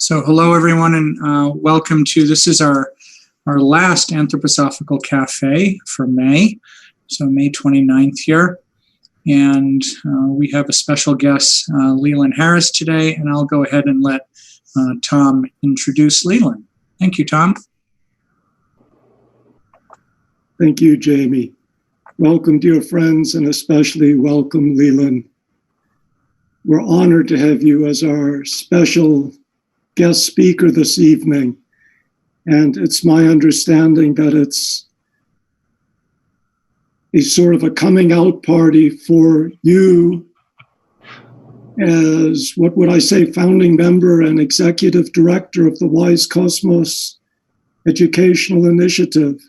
So hello, everyone, and welcome to, this is our last Anthroposophical Café for May, so May 29th here. And we have a special guest, Lelan Harris, today, and I'll go ahead and let Tom introduce Lelan. Thank you, Tom. Thank you, Jamie. Welcome, dear friends, and especially welcome, Lelan. We're honored to have you as our special guest speaker this evening. And it's my understanding that it's a sort of a coming out party for you as, what would I say, founding member and executive director of the Wise Cosmos Educational Initiative.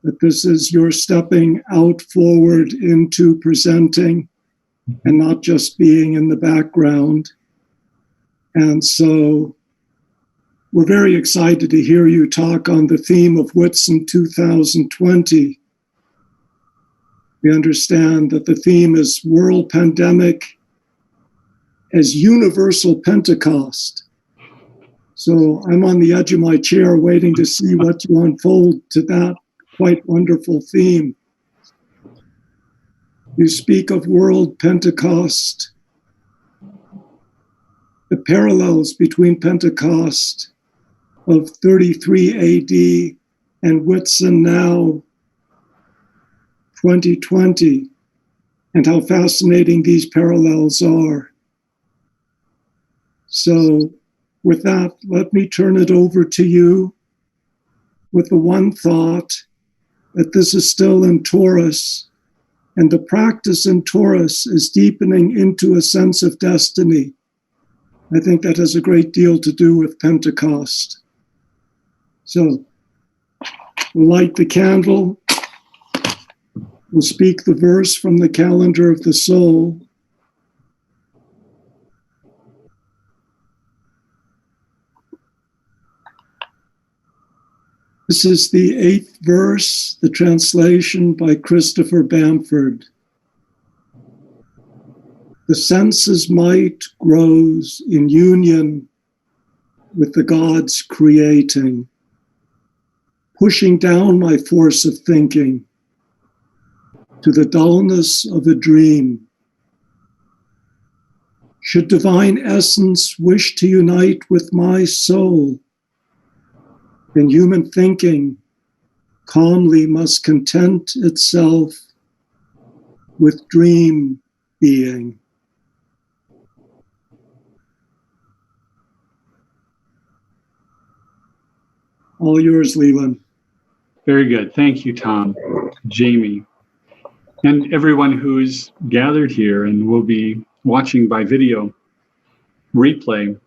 That this is your stepping out forward into presenting and not just being in the background. And so we're very excited to hear you talk on the theme of Whitson 2020. We understand that the theme is World Pandemic as Universal Pentecost. So I'm on the edge of my chair waiting to see what you unfold to that quite wonderful theme. You speak of World Pentecost, the parallels between Pentecost of 33 AD and Whitson now 2020, and how fascinating these parallels are. So with that, let me turn it over to you with the one thought that this is still in Taurus, and the practice in Taurus is deepening into a sense of destiny. I think that has a great deal to do with Pentecost. So we'll light the candle. We'll speak the verse from the calendar of the soul. This is the 8th verse, the translation by Christopher Bamford. The sense's might grows in union with the gods creating, pushing down my force of thinking to the dullness of a dream. Should divine essence wish to unite with my soul, then human thinking calmly must content itself with dream being. All yours, Lelan. Very good. Thank you, Tom, Jamie, and everyone who's gathered here and will be watching by video replay.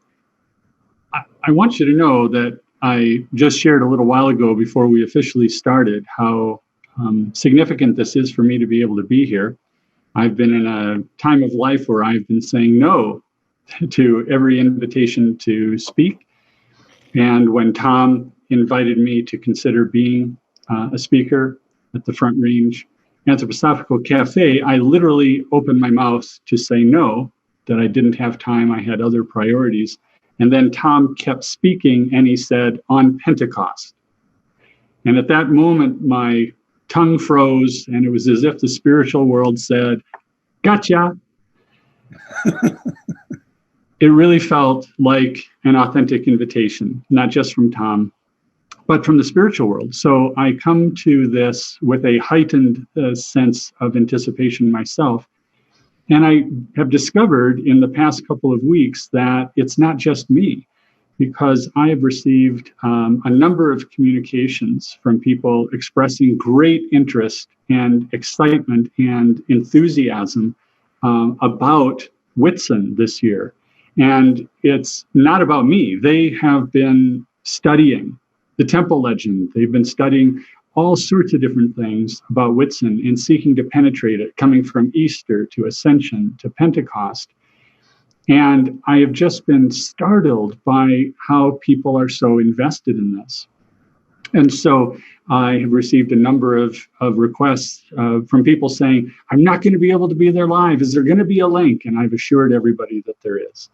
I want you to know that I just shared a little while ago before we officially started how significant this is for me to be able to be here. I've been in a time of life where I've been saying no to every invitation to speak. And when Tom invited me to consider being a speaker at the Front Range Anthroposophical Café, I literally opened my mouth to say no, that I didn't have time, I had other priorities. And then Tom kept speaking and he said, on Pentecost. And at that moment, my tongue froze and it was as if the spiritual world said, gotcha. It really felt like an authentic invitation, not just from Tom, but from the spiritual world. So I come to this with a heightened sense of anticipation myself. And I have discovered in the past couple of weeks that it's not just me, because I have received a number of communications from people expressing great interest and excitement and enthusiasm about Whitson this year. And it's not about me. They have been studying the temple legend. They've been studying all sorts of different things about Whitson and seeking to penetrate it, coming from Easter to Ascension to Pentecost. And I have just been startled by how people are so invested in this. And so I have received a number of requests from people saying, I'm not going to be able to be there live. Is there going to be a link? And I've assured everybody that there is.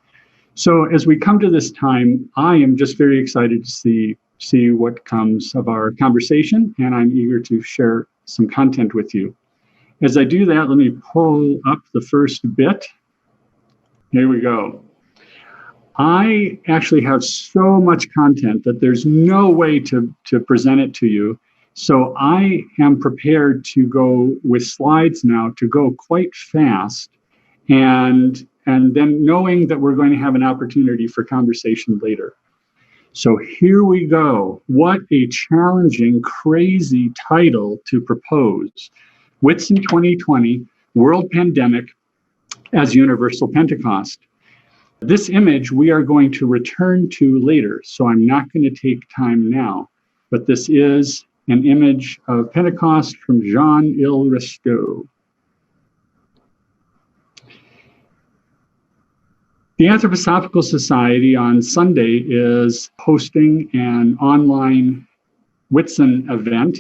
So as we come to this time, I am just very excited to see what comes of our conversation, and I'm eager to share some content with you. As I do that, let me pull up the first bit. Here we go. I actually have so much content that there's no way to present it to you. So I am prepared to go with slides now, to go quite fast, and then knowing that we're going to have an opportunity for conversation later. So here we go. What a challenging, crazy title to propose. Whitson 2020, World Pandemic as Universal Pentecost. This image we are going to return to later, so I'm not going to take time now. But this is an image of Pentecost from Jean-Yves Risteau. The Anthroposophical Society on Sunday is hosting an online Whitson event,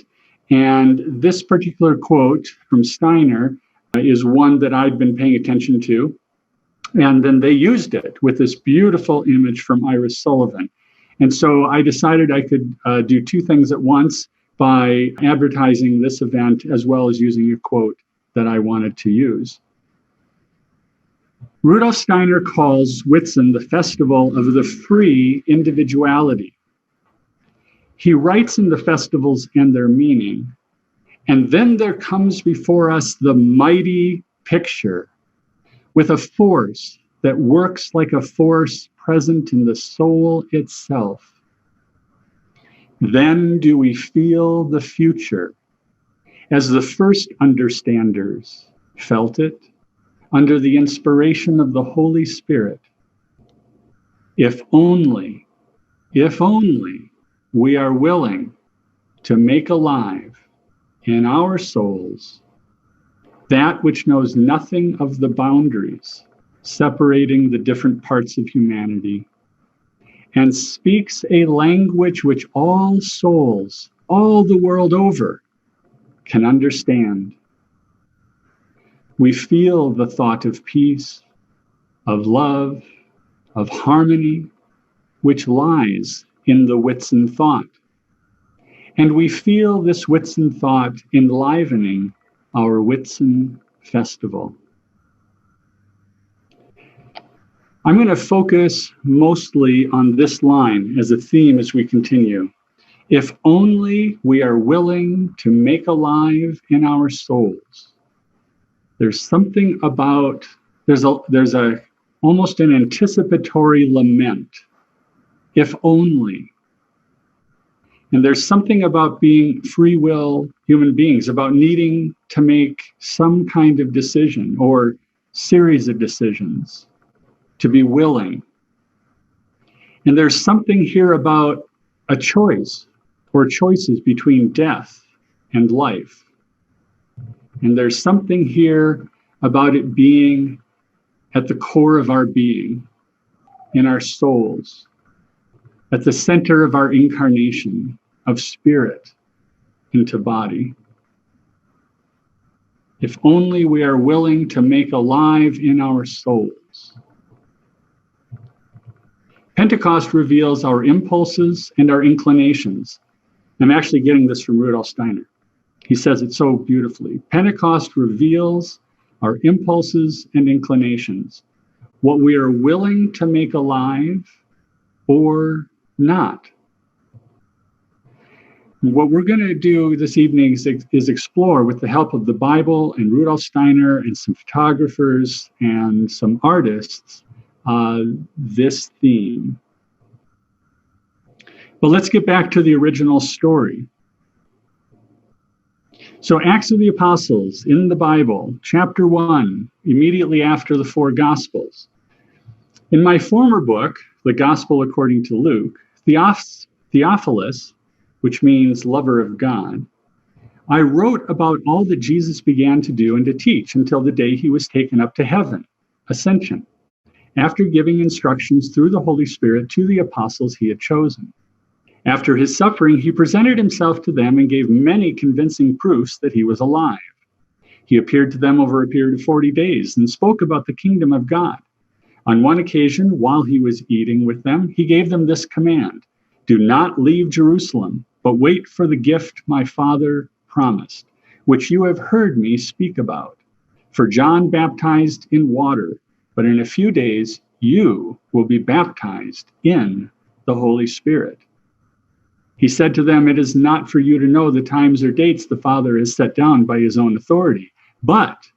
and this particular quote from Steiner is one that I'd been paying attention to, and then they used it with this beautiful image from Iris Sullivan. And so I decided I could do two things at once by advertising this event as well as using a quote that I wanted to use. Rudolf Steiner calls Whitsun the festival of the free individuality. He writes in the festivals and their meaning, and then there comes before us the mighty picture with a force that works like a force present in the soul itself. Then do we feel the future as the first understanders felt it, under the inspiration of the Holy Spirit. If only we are willing to make alive in our souls that which knows nothing of the boundaries separating the different parts of humanity, and speaks a language which all souls, all the world over, can understand. We feel the thought of peace, of love, of harmony, which lies in the Whitsun thought. And we feel this Whitsun thought enlivening our Whitsun festival. I'm going to focus mostly on this line as a theme as we continue. If only we are willing to make alive in our souls. There's something about, there's a almost an anticipatory lament. If only. And there's something about being free will human beings, about needing to make some kind of decision or series of decisions, to be willing. And there's something here about a choice or choices between death and life. And there's something here about it being at the core of our being, in our souls, at the center of our incarnation of spirit into body. If only we are willing to make alive in our souls. Pentecost reveals our impulses and our inclinations. I'm actually getting this from Rudolf Steiner. He says it so beautifully. Pentecost reveals our impulses and inclinations, what we are willing to make alive or not. What we're going to do this evening is explore, with the help of the Bible and Rudolf Steiner and some photographers and some artists, this theme. But let's get back to the original story. So Acts of the Apostles in the Bible, chapter 1, immediately after the four Gospels. In my former book, The Gospel According to Luke, Theophilus, which means lover of God, I wrote about all that Jesus began to do and to teach until the day he was taken up to heaven, ascension, after giving instructions through the Holy Spirit to the apostles he had chosen. After his suffering, he presented himself to them and gave many convincing proofs that he was alive. He appeared to them over a period of 40 days and spoke about the kingdom of God. On one occasion, while he was eating with them, he gave them this command: "Do not leave Jerusalem, but wait for the gift my Father promised, which you have heard me speak about. For John baptized in water, but in a few days you will be baptized in the Holy Spirit." He said to them, "It is not for you to know the times or dates the Father has set down by his own authority, but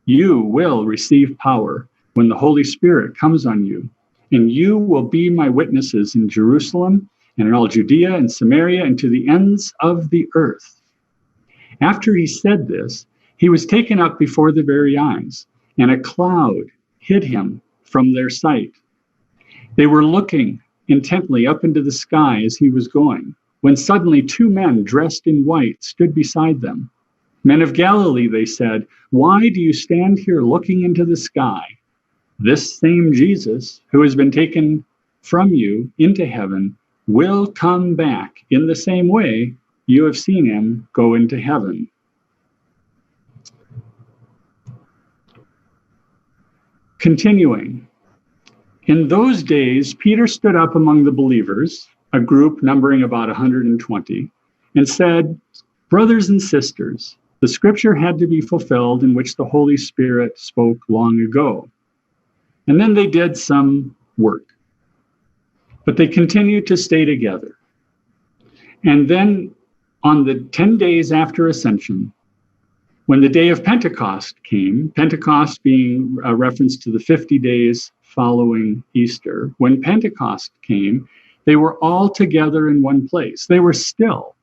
you will receive power when the Holy Spirit comes on you, and you will be my witnesses in Jerusalem and in all Judea and Samaria and to the ends of the earth." After he said this, he was taken up before their very eyes, and a cloud hid him from their sight. They were looking intently up into the sky as he was going, when suddenly 2 men dressed in white stood beside them. "Men of Galilee," they said, "why do you stand here looking into the sky? This same Jesus, who has been taken from you into heaven, will come back in the same way you have seen him go into heaven." Continuing. In those days, Peter stood up among the believers, a group numbering about 120, and said, "Brothers and sisters, the scripture had to be fulfilled in which the Holy Spirit spoke long ago." And then they did some work, but they continued to stay together. And then on the 10 days after Ascension, when the day of Pentecost came, Pentecost being a reference to the 50 days following Easter, when Pentecost came, they were all together in one place. They were still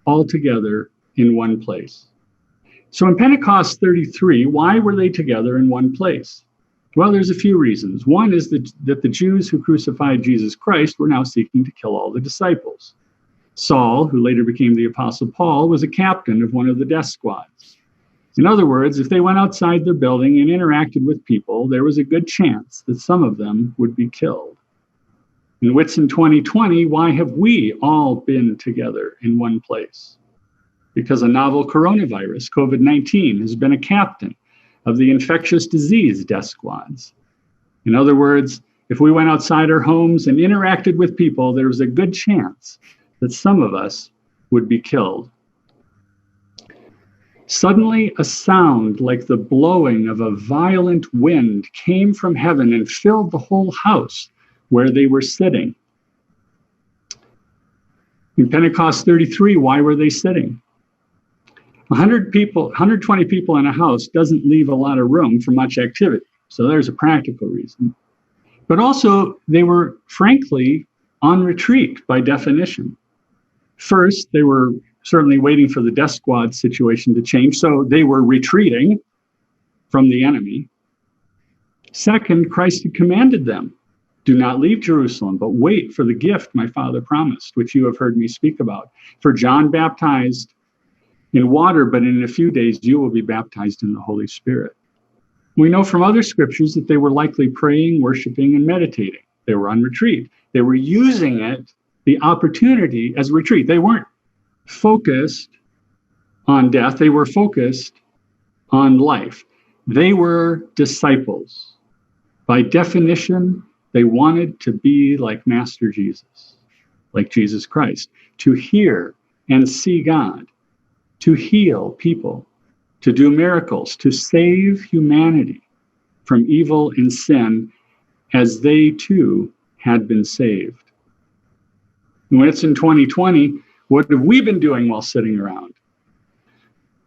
all together in one place. So in Pentecost 33, why were they together in one place? Well, there's a few reasons. One is that the Jews who crucified Jesus Christ were now seeking to kill all the disciples. Saul, who later became the Apostle Paul, was a captain of one of the death squads. In other words, if they went outside their building and interacted with people, there was a good chance that some of them would be killed. In Whitson 2020, why have we all been together in one place? Because a novel coronavirus, COVID-19, has been a captain of the infectious disease death squads. In other words, if we went outside our homes and interacted with people, there was a good chance that some of us would be killed. Suddenly, a sound like the blowing of a violent wind came from heaven and filled the whole house where they were sitting. In Pentecost 33, why were they sitting? 120 people in a house doesn't leave a lot of room for much activity. So there's a practical reason. But also, they were frankly on retreat by definition. First, they were certainly waiting for the death squad situation to change, so they were retreating from the enemy. Second, Christ had commanded them, "Do not leave Jerusalem, but wait for the gift my Father promised, which you have heard me speak about. For John baptized in water, but in a few days you will be baptized in the Holy Spirit." We know from other scriptures that they were likely praying, worshiping, and meditating. They were on retreat. They were using it, the opportunity, as a retreat. They weren't focused on death. They were focused on life. They were disciples. By definition, they wanted to be like Master Jesus, like Jesus Christ, to hear and see God, to heal people, to do miracles, to save humanity from evil and sin as they too had been saved. When it's in 2020, what have we been doing while sitting around?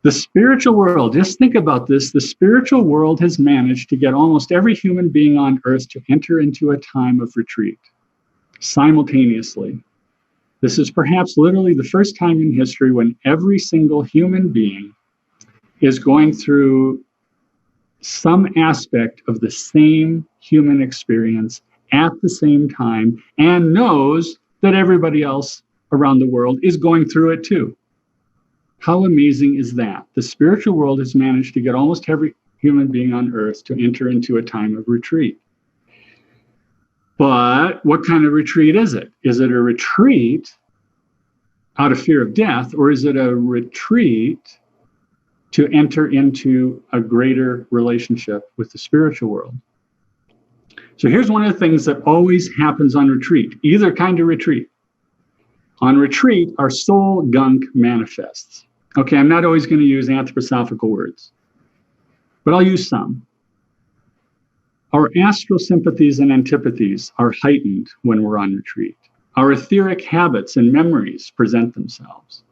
The spiritual world, just think about this, the spiritual world has managed to get almost every human being on earth to enter into a time of retreat simultaneously. This is perhaps literally the first time in history when every single human being is going through some aspect of the same human experience at the same time and knows that everybody else around the world is going through it too. How amazing is that? The spiritual world has managed to get almost every human being on earth to enter into a time of retreat. But what kind of retreat is it? Is it a retreat out of fear of death, or is it a retreat to enter into a greater relationship with the spiritual world? So here's one of the things that always happens on retreat, either kind of retreat. On retreat, our soul gunk manifests. Okay, I'm not always going to use anthroposophical words, but I'll use some. Our astral sympathies and antipathies are heightened when we're on retreat. Our etheric habits and memories present themselves.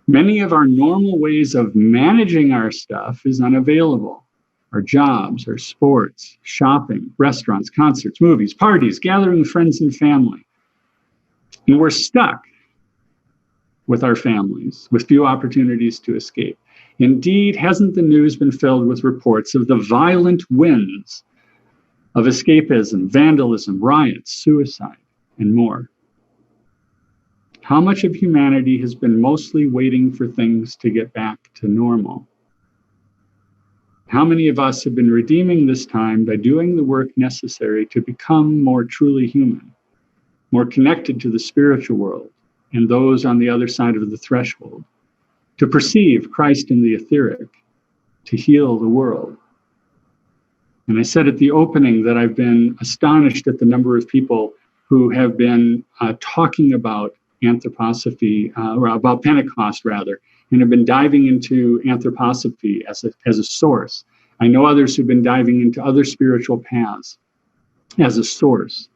Many of our normal ways of managing our stuff is unavailable. Our jobs, our sports, shopping, restaurants, concerts, movies, parties, gathering with friends and family. And we're stuck with our families, with few opportunities to escape. Indeed, hasn't the news been filled with reports of the violent winds of escapism, vandalism, riots, suicide, and more? How much of humanity has been mostly waiting for things to get back to normal? How many of us have been redeeming this time by doing the work necessary to become more truly human, more connected to the spiritual world and those on the other side of the threshold, to perceive Christ in the etheric, to heal the world? And I said at the opening that I've been astonished at the number of people who have been talking about anthroposophy, or about Pentecost rather, and have been diving into anthroposophy as a source. I know others who've been diving into other spiritual paths as a source.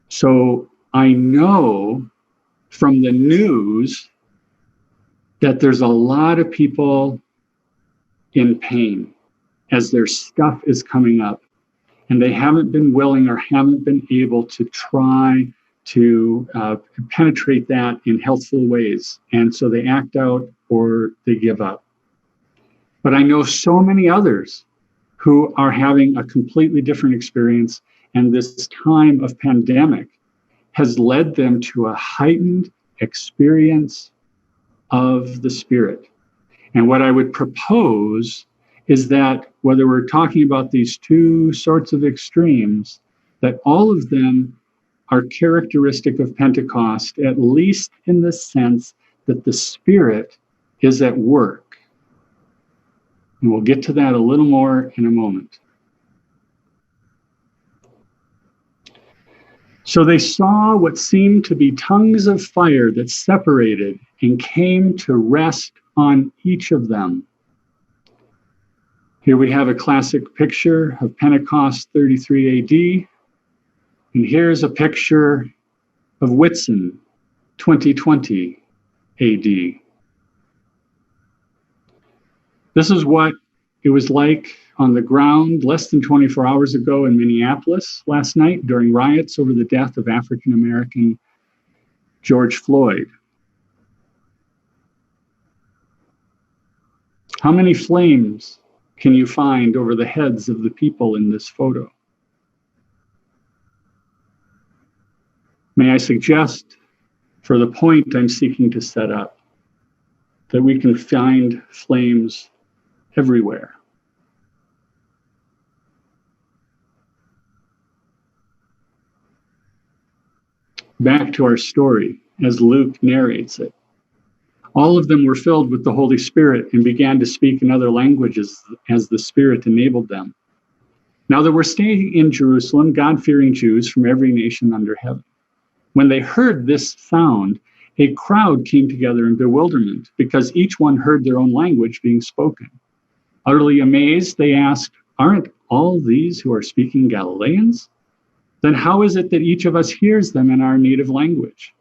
So I know from the news that there's a lot of people in pain as their stuff is coming up, and they haven't been willing or haven't been able to try to penetrate that in healthful ways. And so they act out or they give up. But I know so many others who are having a completely different experience, and this time of pandemic has led them to a heightened experience of the Spirit. And what I would propose is that whether we're talking about these two sorts of extremes, that all of them are characteristic of Pentecost, at least in the sense that the Spirit is at work. And we'll get to that a little more in a moment. So they saw what seemed to be tongues of fire that separated and came to rest on each of them. Here we have a classic picture of Pentecost 33 AD. And here's a picture of Whitson 2020 AD. This is what it was like on the ground less than 24 hours ago in Minneapolis last night during riots over the death of African-American George Floyd. How many flames can you find over the heads of the people in this photo? May I suggest, for the point I'm seeking to set up, that we can find flames everywhere. Back to our story, as Luke narrates it. All of them were filled with the Holy Spirit and began to speak in other languages as the Spirit enabled them. Now there were staying in Jerusalem God-fearing Jews from every nation under heaven. When they heard this sound, a crowd came together in bewilderment because each one heard their own language being spoken. Utterly amazed, they asked, "Aren't all these who are speaking Galileans? Then how is it that each of us hears them in our native language?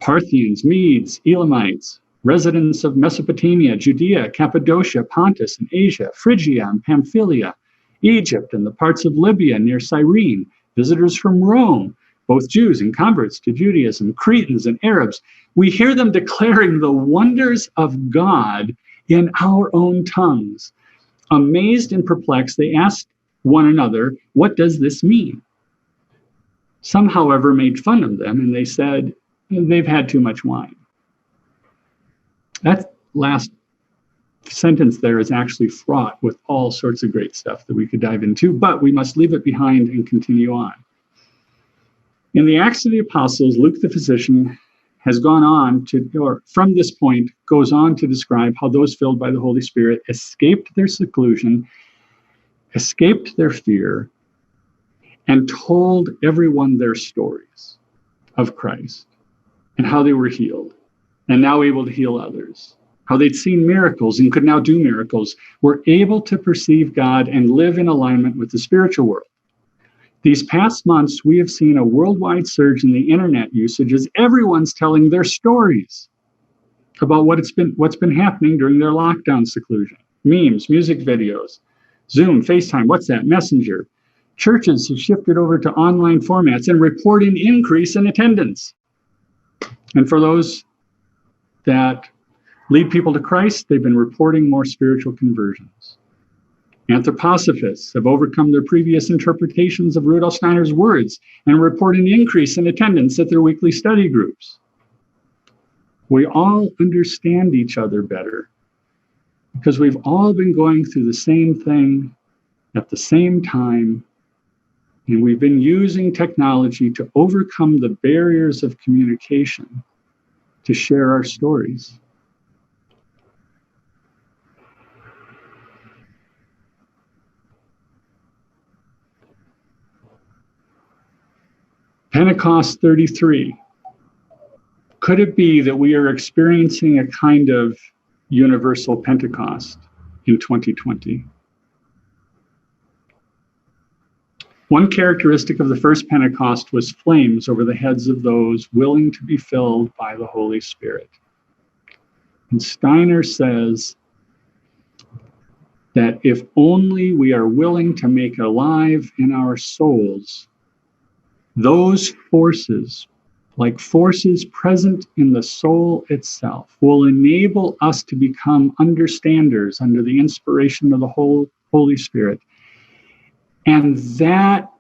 Parthians, Medes, Elamites, residents of Mesopotamia, Judea, Cappadocia, Pontus, and Asia, Phrygia and Pamphylia, Egypt and the parts of Libya near Cyrene, visitors from Rome, both Jews and converts to Judaism, Cretans and Arabs. We hear them declaring the wonders of God in our own tongues." Amazed and perplexed, they asked one another, "What does this mean?" Some, however, made fun of them, and they said, "They've had too much wine." That last sentence there is actually fraught with all sorts of great stuff that we could dive into, but we must leave it behind and continue on. In the Acts of the Apostles, Luke the physician has gone on to, or from this point, goes on to describe how those filled by the Holy Spirit escaped their seclusion, escaped their fear, and told everyone their stories of Christ and how they were healed and now able to heal others, how they'd seen miracles and could now do miracles, were able to perceive God and live in alignment with the spiritual world. These past months, we have seen a worldwide surge in the internet usage as everyone's telling their stories about what's been happening during their lockdown seclusion. Memes, music videos, Zoom, Facetime, WhatsApp, Messenger. Churches have shifted over to online formats and report an increase in attendance. And for those that lead people to Christ, they've been reporting more spiritual conversions. Anthroposophists have overcome their previous interpretations of Rudolf Steiner's words and report an increase in attendance at their weekly study groups. We all understand each other better because we've all been going through the same thing at the same time, and we've been using technology to overcome the barriers of communication to share our stories. Pentecost 33. Could it be that we are experiencing a kind of universal Pentecost in 2020? One characteristic of the first Pentecost was flames over the heads of those willing to be filled by the Holy Spirit. And Steiner says that if only we are willing to make alive in our souls those forces, like forces present in the soul itself, will enable us to become understanders under the inspiration of the Holy Spirit. And that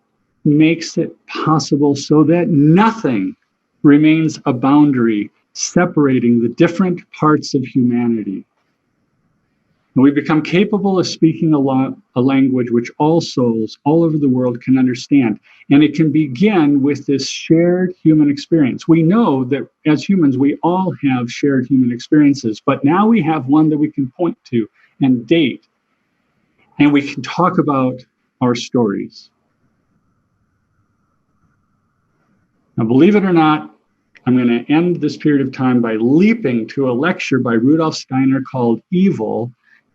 makes it possible so that nothing remains a boundary separating the different parts of humanity. And we become capable of speaking a language which all souls all over the world can understand. And it can begin with this shared human experience. We know that as humans, we all have shared human experiences, but now we have one that we can point to and date. And we can talk about our stories. Now, believe it or not, I'm going to end this period of time by leaping to a lecture by Rudolf Steiner called Evil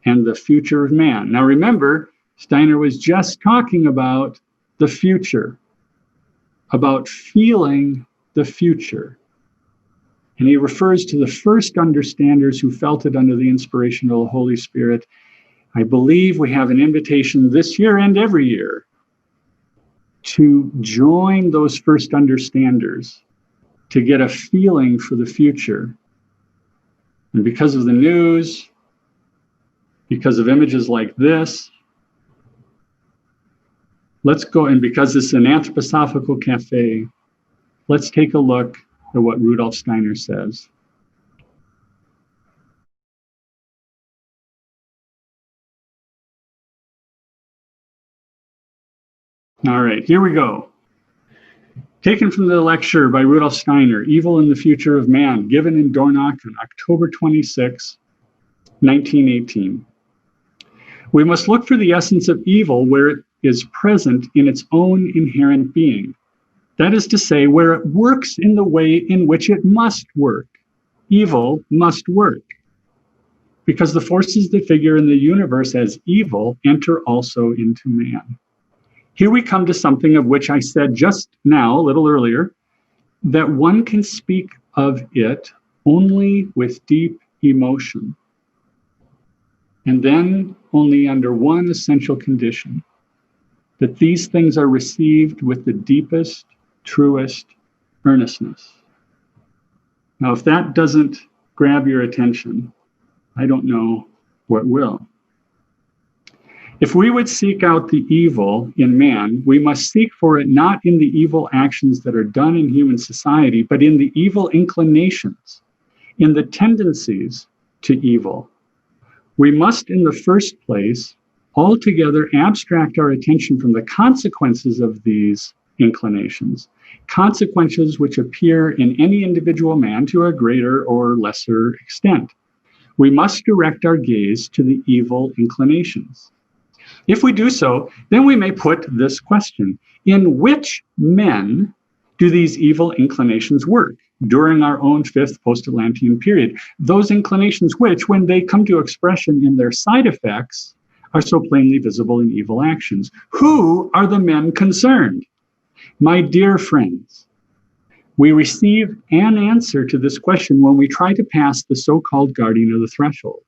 and the Future of Man. Now remember, Steiner was just talking about the future, about feeling the future. And he refers to the first understanders who felt it under the inspiration of the Holy Spirit. I believe we have an invitation this year and every year to join those first understanders to get a feeling for the future. And because of the news, because of images like this, let's go, and because it's an anthroposophical cafe, let's take a look at what Rudolf Steiner says. All right, here we go. Taken from the lecture by Rudolf Steiner, Evil and the Future of Man, given in Dornach on October 26, 1918. We must look for the essence of evil where it is present in its own inherent being. That is to say, where it works in the way in which it must work. Evil must work, because the forces that figure in the universe as evil enter also into man. Here we come to something of which I said just now, a little earlier, that one can speak of it only with deep emotion. And then only under one essential condition, that these things are received with the deepest, truest earnestness. Now, if that doesn't grab your attention, I don't know what will. If we would seek out the evil in man, we must seek for it not in the evil actions that are done in human society, but in the evil inclinations, in the tendencies to evil. We must, in the first place, altogether abstract our attention from the consequences of these inclinations, consequences which appear in any individual man to a greater or lesser extent. We must direct our gaze to the evil inclinations. If we do so, then we may put this question: in which men do these evil inclinations work during our own fifth post-Atlantean period? Those inclinations which, when they come to expression in their side effects, are so plainly visible in evil actions. Who are the men concerned? My dear friends, we receive an answer to this question when we try to pass the so-called guardian of the threshold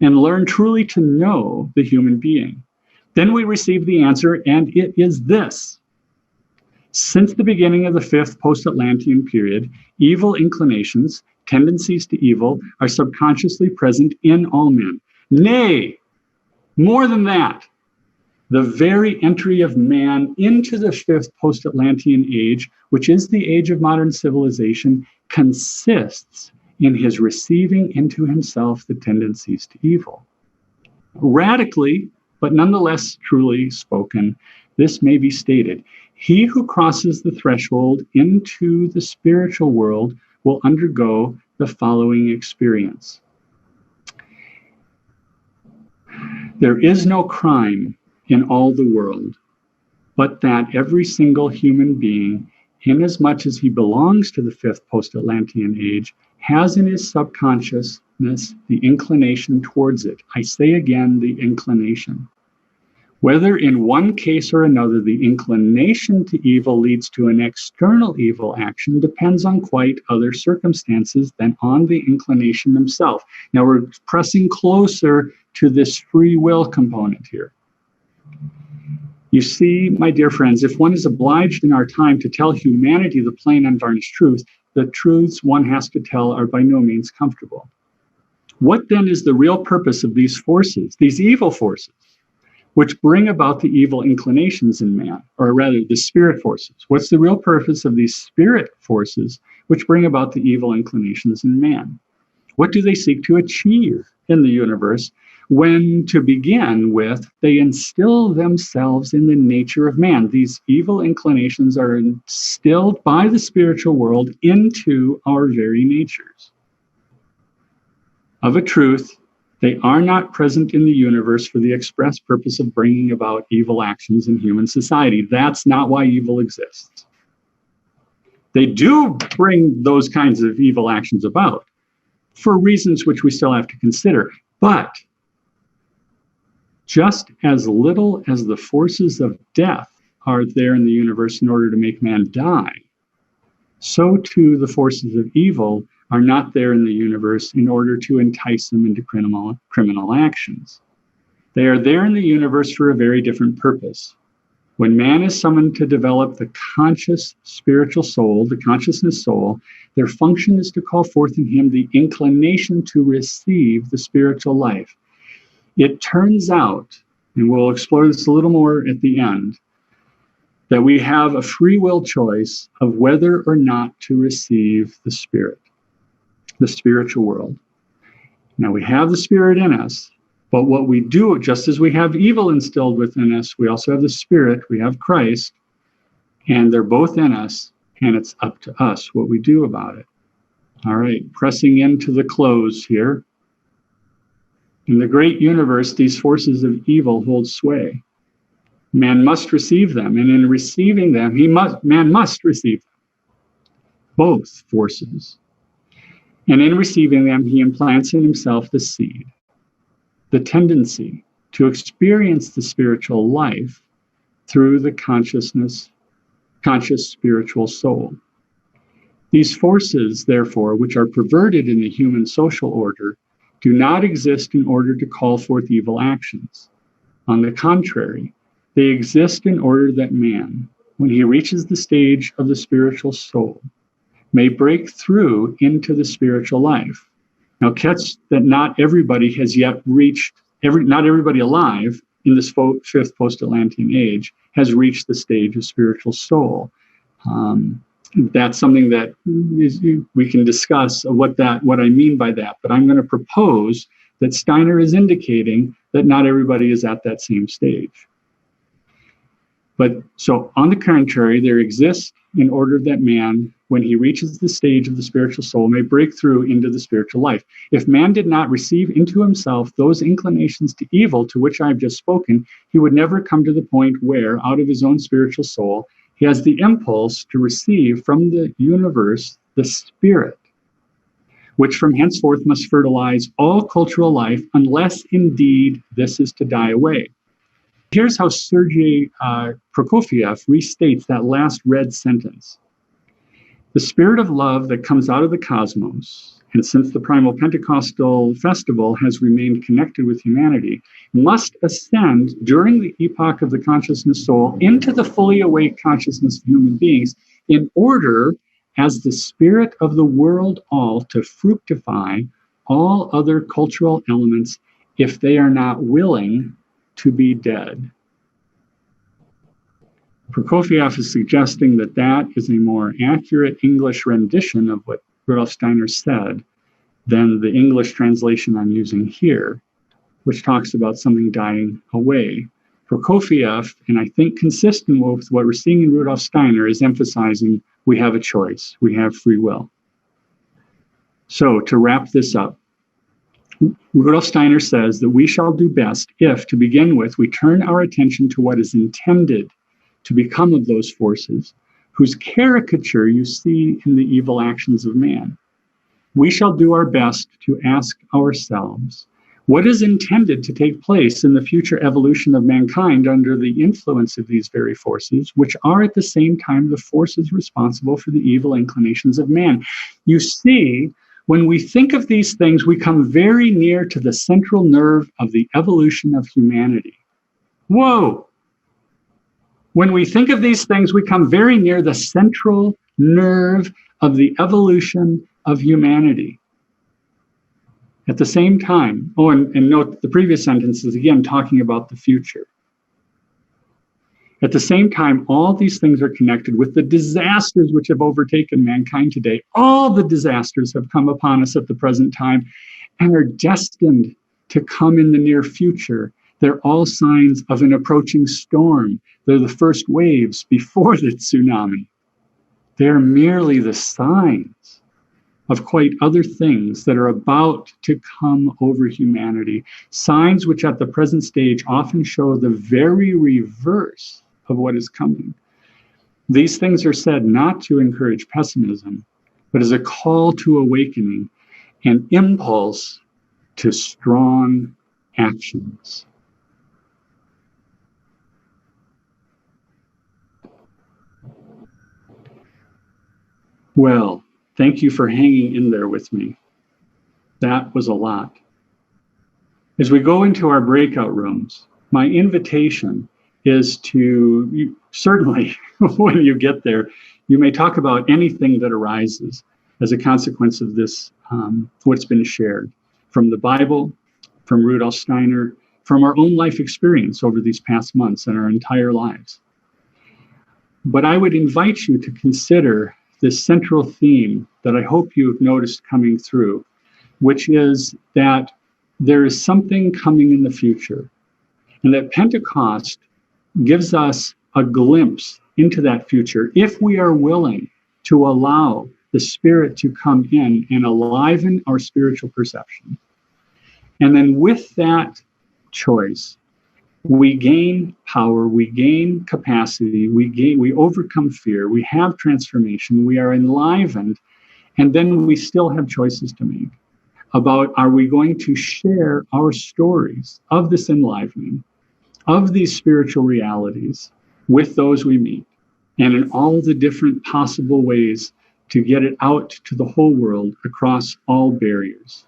and learn truly to know the human being. Then we receive the answer, and it is this: since the beginning of the fifth post-Atlantean period, evil inclinations, tendencies to evil, are subconsciously present in all men. Nay, more than that, the very entry of man into the fifth post-Atlantean age, which is the age of modern civilization, consists in his receiving into himself the tendencies to evil. Radically, but nonetheless truly spoken, this may be stated: he who crosses the threshold into the spiritual world will undergo the following experience. There is no crime in all the world, but that every single human being, inasmuch as he belongs to the fifth post-Atlantean age, has in his subconsciousness the inclination towards it. I say again, the inclination. Whether in one case or another the inclination to evil leads to an external evil action depends on quite other circumstances than on the inclination himself. Now we're pressing closer to this free will component here. You see, my dear friends, if one is obliged in our time to tell humanity the plain, unvarnished truth, the truths one has to tell are by no means comfortable. What then is the real purpose of these forces, these evil forces, which bring about the evil inclinations in man, or rather the spirit forces? What's the real purpose of these spirit forces which bring about the evil inclinations in man? What do they seek to achieve in the universe when, to begin with, they instill themselves in the nature of man? These evil inclinations are instilled by the spiritual world into our very natures. Of a truth, they are not present in the universe for the express purpose of bringing about evil actions in human society. That's not why evil exists. They do bring those kinds of evil actions about for reasons which we still have to consider. But just as little as the forces of death are there in the universe in order to make man die, so too the forces of evil are not there in the universe in order to entice them into criminal actions. They are there in the universe for a very different purpose. When man is summoned to develop the conscious spiritual soul, the consciousness soul, their function is to call forth in him the inclination to receive the spiritual life. It turns out, and we'll explore this a little more at the end, that we have a free will choice of whether or not to receive the spirit, the spiritual world. Now, we have the spirit in us, but what we do, just as we have evil instilled within us, we also have the spirit, we have Christ, and they're both in us, and it's up to us what we do about it. All right, pressing into the close here. In the great universe, these forces of evil hold sway. Man must receive them, and in receiving them, man must receive them, both forces. And in receiving them, he implants in himself the seed, the tendency to experience the spiritual life through the conscious spiritual soul. These forces, therefore, which are perverted in the human social order, do not exist in order to call forth evil actions. On the contrary, they exist in order that man, when he reaches the stage of the spiritual soul, may break through into the spiritual life. Now, catch that not everybody has yet reached, not everybody alive in this fifth post-Atlantean age has reached the stage of spiritual soul. That's something that we can discuss what I mean by that. But I'm going to propose that Steiner is indicating that not everybody is at that same stage. But so on the contrary, there exists in order that man, when he reaches the stage of the spiritual soul, may break through into the spiritual life. If man did not receive into himself those inclinations to evil to which I have just spoken, he would never come to the point where, out of his own spiritual soul, he has the impulse to receive from the universe the spirit, which from henceforth must fertilize all cultural life, unless indeed this is to die away. Here's how Sergey Prokofiev restates that last read sentence. The spirit of love that comes out of the cosmos, and since the Primal Pentecostal festival has remained connected with humanity, must ascend during the epoch of the consciousness soul into the fully awake consciousness of human beings in order, as the spirit of the world all, to fructify all other cultural elements if they are not willing to be dead. Prokofiev is suggesting that that is a more accurate English rendition of what Rudolf Steiner said than the English translation I'm using here, which talks about something dying away. Prokofiev, and I think consistent with what we're seeing in Rudolf Steiner, is emphasizing we have a choice, we have free will. So to wrap this up, Rudolf Steiner says that we shall do best if, to begin with, we turn our attention to what is intended to become of those forces whose caricature you see in the evil actions of man. We shall do our best to ask ourselves what is intended to take place in the future evolution of mankind under the influence of these very forces, which are at the same time the forces responsible for the evil inclinations of man. You see, when we think of these things, we come very near to the central nerve of the evolution of humanity. Whoa! When we think of these things, we come very near the central nerve of the evolution of humanity. At the same time, and note the previous sentence is again talking about the future. At the same time, all these things are connected with the disasters which have overtaken mankind today. All the disasters have come upon us at the present time and are destined to come in the near future. They're all signs of an approaching storm. They're the first waves before the tsunami. They're merely the signs of quite other things that are about to come over humanity. Signs which at the present stage often show the very reverse of what is coming. These things are said not to encourage pessimism, but as a call to awakening and impulse to strong actions. Well, thank you for hanging in there with me. That was a lot. As we go into our breakout rooms, my invitation is to, certainly when you get there, you may talk about anything that arises as a consequence of this, what's been shared from the Bible, from Rudolf Steiner, from our own life experience over these past months and our entire lives. But I would invite you to consider this central theme that I hope you've noticed coming through, which is that there is something coming in the future, and that Pentecost gives us a glimpse into that future if we are willing to allow the Spirit to come in and enliven our spiritual perception. And then with that choice, we gain power, we gain capacity, we overcome fear, we have transformation, we are enlivened, and then we still have choices to make about, are we going to share our stories of this enlivening, of these spiritual realities with those we meet, and in all the different possible ways to get it out to the whole world across all barriers.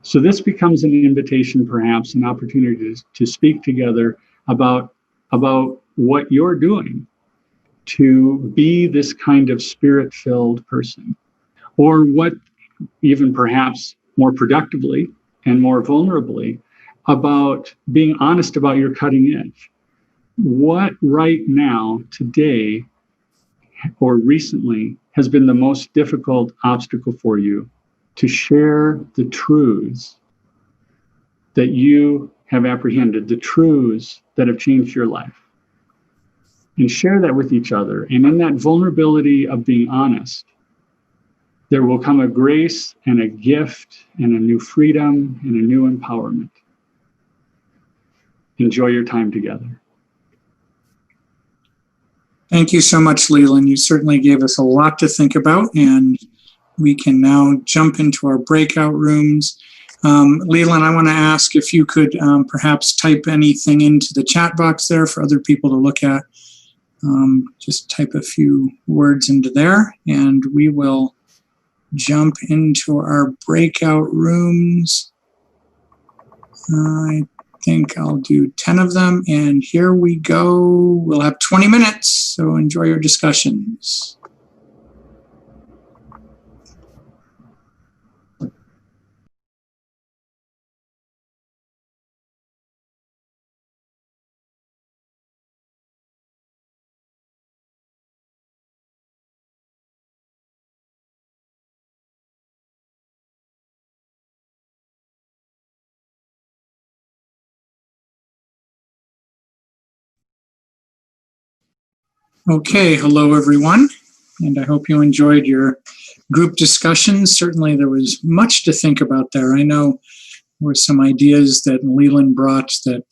So this becomes an invitation, perhaps an opportunity to speak together about what you're doing to be this kind of spirit-filled person, or what, even perhaps more productively and more vulnerably, about being honest about your cutting edge. What right now, today, or recently, has been the most difficult obstacle for you to share the truths that you have apprehended, the truths that have changed your life, and share that with each other. And in that vulnerability of being honest, there will come a grace and a gift and a new freedom and a new empowerment. Enjoy your time together. Thank you so much, Lelan. You certainly gave us a lot to think about, and we can now jump into our breakout rooms. Lelan, I want to ask if you could perhaps type anything into the chat box there for other people to look at. Just type a few words into there, and we will jump into our breakout rooms. I think I'll do 10 of them, and here we go. We'll have 20 minutes, so enjoy your discussions. Okay, hello everyone, and I hope you enjoyed your group discussions. Certainly there was much to think about there. I know there were some ideas that Lelan brought that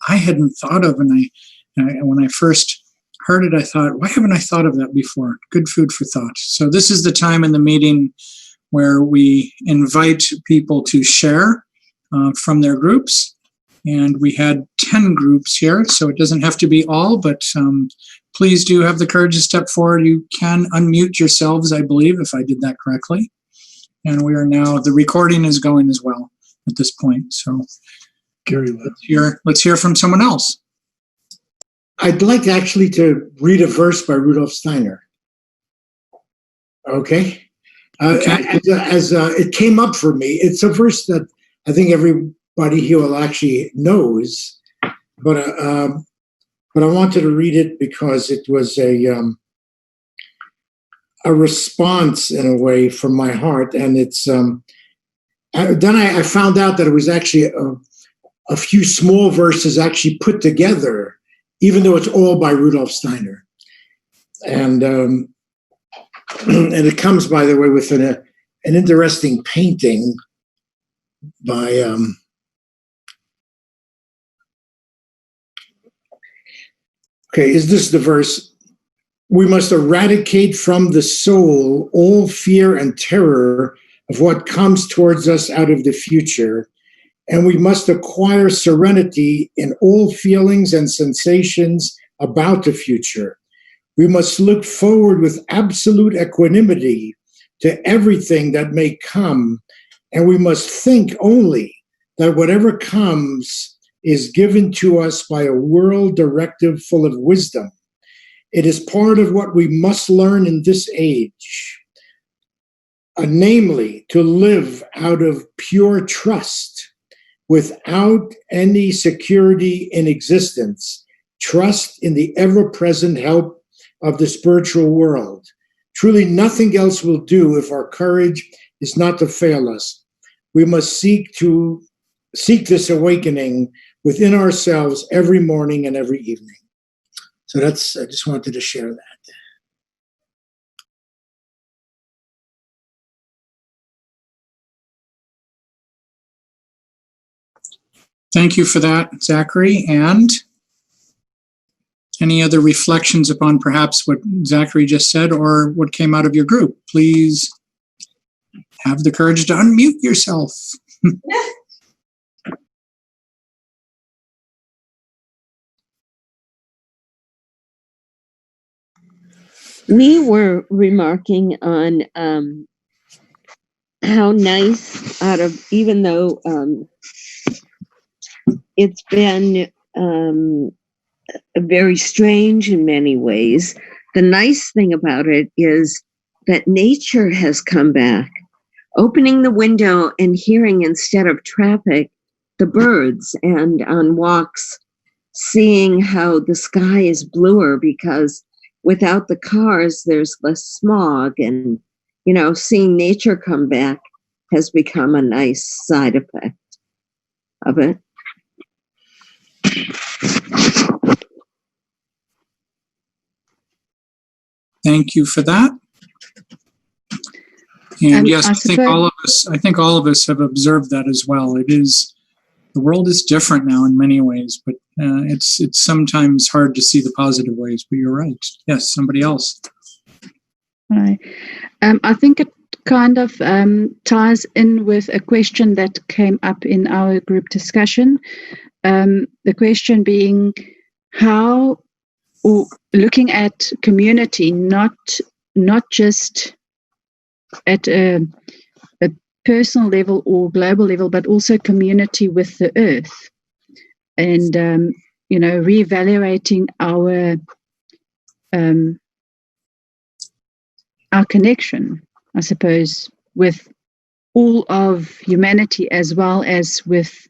I hadn't thought of, and when I first heard it, I thought, why haven't I thought of that before? Good food for thought. So this is the time in the meeting where we invite people to share from their groups, and we had 10 groups here, so it doesn't have to be all, but please do have the courage to step forward. You can unmute yourselves, I believe, if I did that correctly. And we are now, the recording is going as well at this point. So let's hear from someone else. I'd like actually to read a verse by Rudolf Steiner. Okay? As it came up for me, it's a verse that I think everybody here will actually knows, but I wanted to read it because it was a response in a way from my heart, and it's then I found out that it was actually a few small verses actually put together, even though it's all by Rudolf Steiner, and it comes, by the way, with an interesting painting by. Okay, is this the verse? We must eradicate from the soul all fear and terror of what comes towards us out of the future, and we must acquire serenity in all feelings and sensations about the future. We must look forward with absolute equanimity to everything that may come, and we must think only that whatever comes is given to us by a world directive full of wisdom. It is part of what we must learn in this age, namely, to live out of pure trust, without any security in existence, trust in the ever-present help of the spiritual world. Truly, nothing else will do if our courage is not to fail us. We must seek this awakening within ourselves every morning and every evening. So I just wanted to share that. Thank you for that, Zachary. And any other reflections upon perhaps what Zachary just said or what came out of your group? Please have the courage to unmute yourself. We were remarking on how nice, even though it's been very strange in many ways, the nice thing about it is that nature has come back. Opening the window and hearing, instead of traffic, the birds, and on walks, seeing how the sky is bluer because without the cars, there's less smog, and, seeing nature come back has become a nice side effect of it. Thank you for that. And yes, I think all of us have observed that as well. The world is different now in many ways, but it's sometimes hard to see the positive ways. But you're right. Yes, somebody else. Right. I think it kind of ties in with a question that came up in our group discussion. The question being how, or looking at community, not just at a personal level or global level, but also community with the earth, and reevaluating our connection, I suppose, with all of humanity as well as with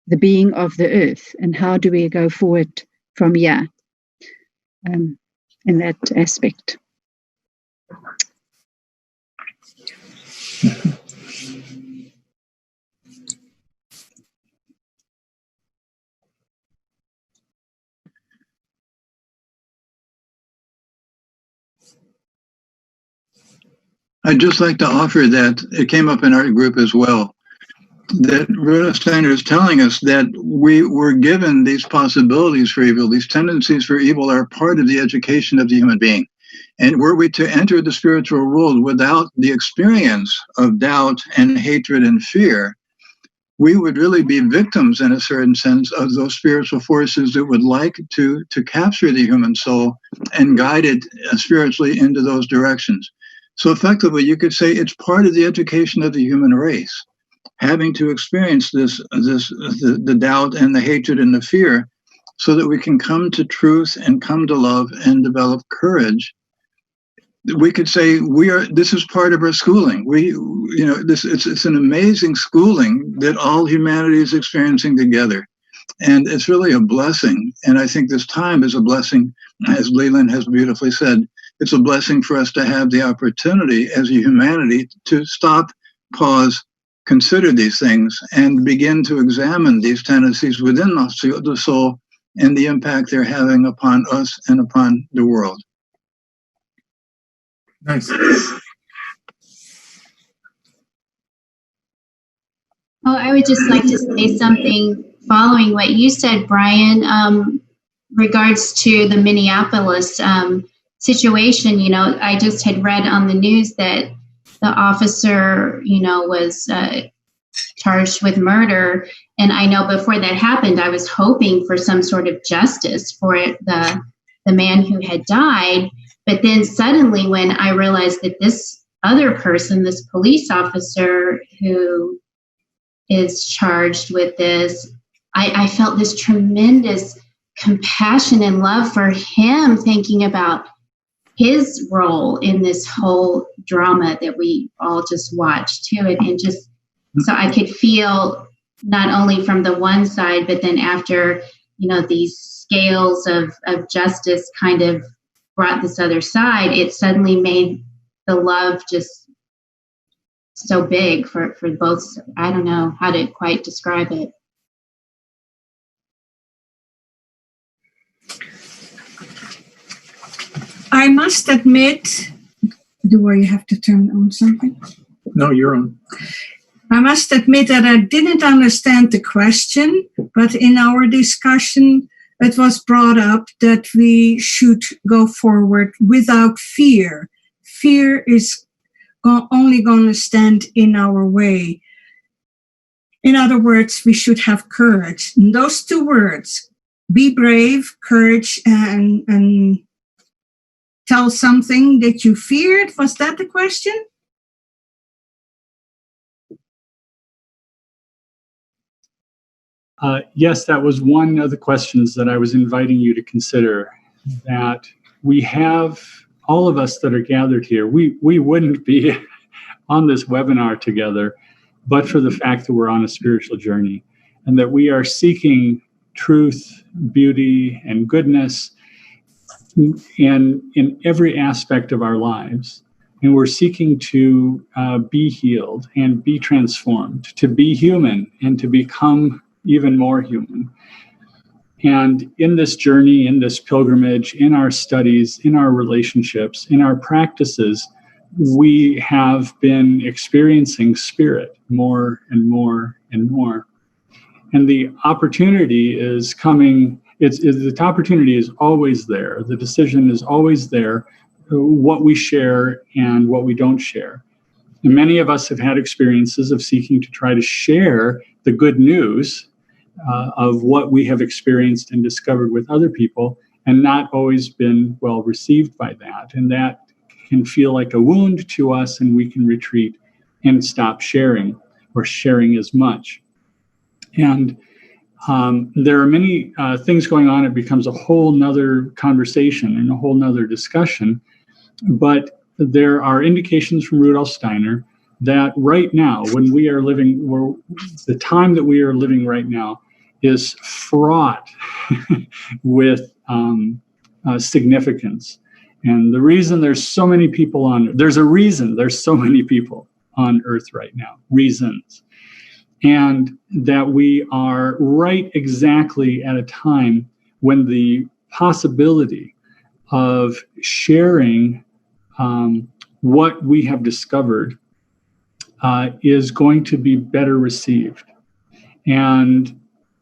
the being of the earth, and how do we go forward from here in that aspect. I'd just like to offer that it came up in our group as well, that Rudolf Steiner is telling us that we were given these possibilities for evil, these tendencies for evil are part of the education of the human being. And were we to enter the spiritual world without the experience of doubt and hatred and fear, we would really be victims, in a certain sense, of those spiritual forces that would like to capture the human soul and guide it spiritually into those directions. So effectively, you could say it's part of the education of the human race, having to experience the doubt and the hatred and the fear, so that we can come to truth and come to love and develop courage. We could say this is part of our schooling. It's an amazing schooling that all humanity is experiencing together. And it's really a blessing. And I think this time is a blessing, as Lelan has beautifully said. It's a blessing for us to have the opportunity as a humanity to stop, pause, consider these things, and begin to examine these tendencies within the soul and the impact they're having upon us and upon the world. Nice. Oh, I would just like to say something following what you said, Brian, regards to the Minneapolis situation. I just had read on the news that the officer, was charged with murder. And I know before that happened, I was hoping for some sort of justice for the man who had died. But then suddenly when I realized that this other person, this police officer who is charged with this, I felt this tremendous compassion and love for him, thinking about his role in this whole drama that we all just watched too. And just, so I could feel not only from the one side, but then after, these scales of justice kind of brought this other side, it suddenly made the love just so big for both. I don't know how to quite describe it. I must admit, do I have to turn on something? No, you're on. I must admit that I didn't understand the question, but in our discussion, it was brought up that we should go forward without fear. Fear is only going to stand in our way. In other words, we should have courage. And those two words, be brave, courage, and tell something that you feared. Was that the question? Yes, that was one of the questions that I was inviting you to consider, that we have, all of us that are gathered here, we wouldn't be on this webinar together, but for the fact that we're on a spiritual journey and that we are seeking truth, beauty, and goodness in every aspect of our lives. And we're seeking to be healed and be transformed, to be human and to become even more human. And in this journey, in this pilgrimage, in our studies, in our relationships, in our practices, we have been experiencing spirit more and more and more. And the opportunity is coming, the opportunity is always there. The decision is always there, what we share and what we don't share. And many of us have had experiences of seeking to try to share the good news of what we have experienced and discovered with other people, and not always been well received by that. And that can feel like a wound to us, and we can retreat and stop sharing or sharing as much. And there are many things going on. It becomes a whole nother conversation and a whole nother discussion. But there are indications from Rudolf Steiner that right now, when we are living, the time that we are living right now is fraught with significance. And the reason there's so many people there's so many people on Earth right now, reasons. And that we are right exactly at a time when the possibility of sharing what we have discovered is going to be better received. And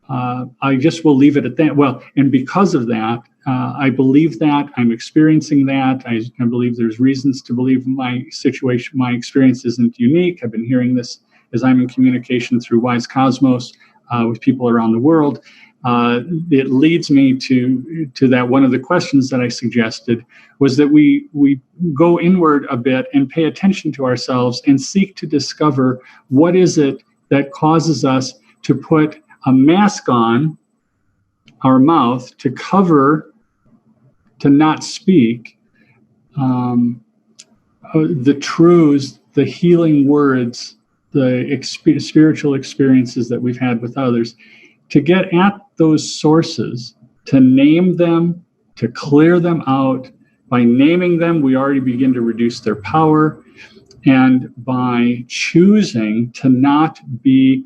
I guess we'll leave it at that. Well, and because of that, I believe that, I'm experiencing that. I believe there's reasons to believe my situation, my experience isn't unique. I've been hearing this as I'm in communication through Wise Cosmos with people around the world. It leads me to that. One of the questions that I suggested was that we go inward a bit and pay attention to ourselves and seek to discover what is it that causes us to put a mask on our mouth to cover, to not speak the truths, the healing words, the spiritual experiences that we've had with others, to get at those sources, to name them, to clear them out. By naming them, we already begin to reduce their power. And by choosing to not be,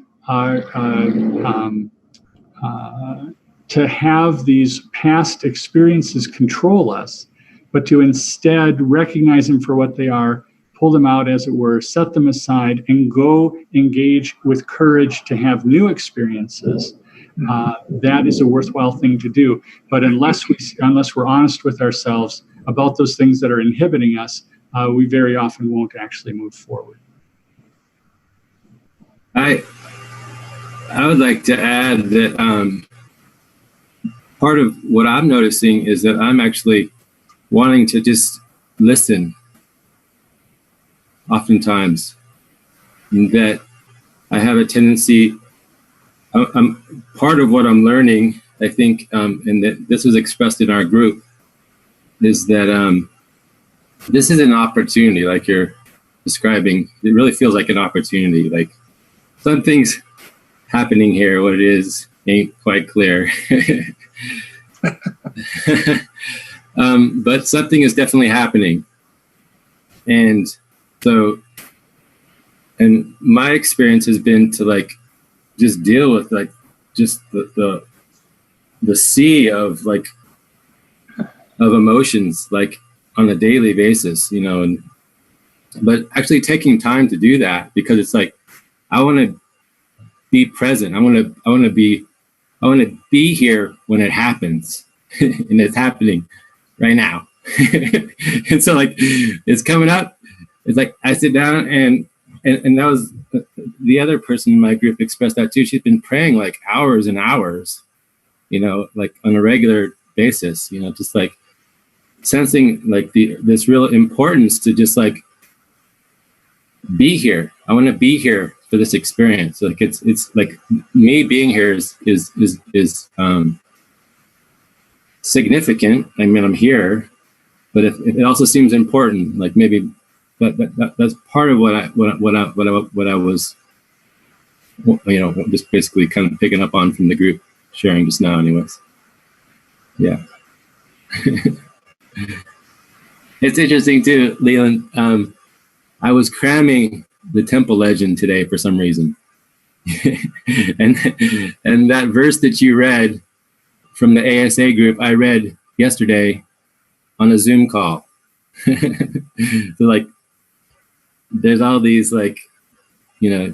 to have these past experiences control us, but to instead recognize them for what they are, pull them out, as it were, set them aside, and go engage with courage to have new experiences. That is a worthwhile thing to do. But unless we're honest with ourselves about those things that are inhibiting us, we very often won't actually move forward. I would like to add that part of what I'm noticing is that I'm actually wanting to just listen oftentimes, that I have a tendency, I'm part of what I'm learning, I think, and that this was expressed in our group, is that this is an opportunity, like you're describing. It really feels like an opportunity, like something's happening here. What it is ain't quite clear. But something is definitely happening. And so, and my experience has been to like just deal with like just the sea of like of emotions, like on a daily basis, you know, and but actually taking time to do that, because it's like I want to be present. I want to be here when it happens, and it's happening right now. And so like it's coming up. It's like I sit down and that was the other person in my group expressed that too. She's been praying like hours and hours, you know, like on a regular basis, you know, just like sensing like this real importance to just like be here. I want to be here for this experience. Like it's like me being here is significant. I mean, I'm here, but it also seems important. Like maybe that's part of what I was, you know, just basically kind of picking up on from the group sharing just now. Anyways, yeah. It's interesting too, Lelan. I was cramming the temple legend today for some reason. and that verse that you read from the ASA group, I read yesterday on a Zoom call. So like there's all these like,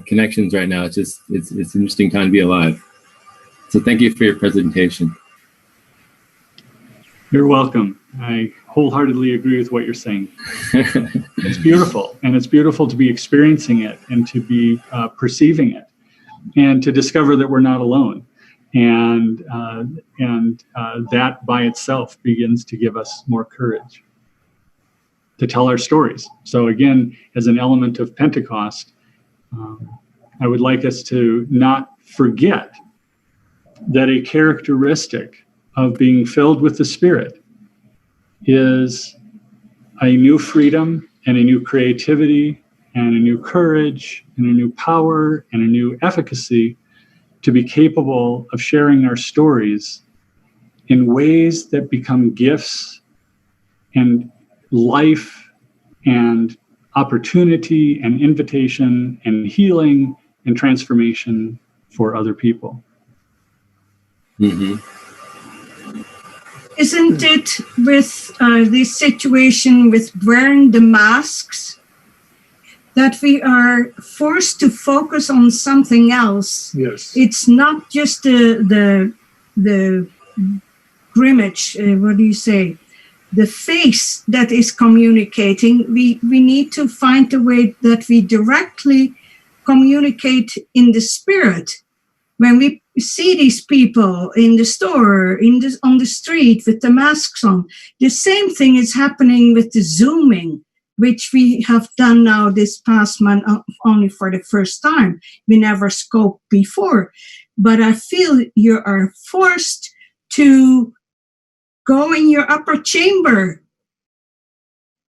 connections right now. It's just, it's an interesting time to be alive. So thank you for your presentation. You're welcome. I wholeheartedly agree with what you're saying. It's beautiful, and it's beautiful to be experiencing it and to be perceiving it, and to discover that we're not alone. And that by itself begins to give us more courage to tell our stories. So again, as an element of Pentecost, I would like us to not forget that a characteristic of being filled with the Spirit is a new freedom and a new creativity and a new courage and a new power and a new efficacy to be capable of sharing our stories in ways that become gifts and life and opportunity and invitation and healing and transformation for other people. Mm-hmm. Isn't it with this situation with wearing the masks that we are forced to focus on something else? Yes. It's not just the grimace, what do you say? The face that is communicating. We need to find a way that we directly communicate in the spirit. When we see these people in the store, on the street with the masks on, the same thing is happening with the Zooming, which we have done now this past month only for the first time. We never scoped before. But I feel you are forced to go in your upper chamber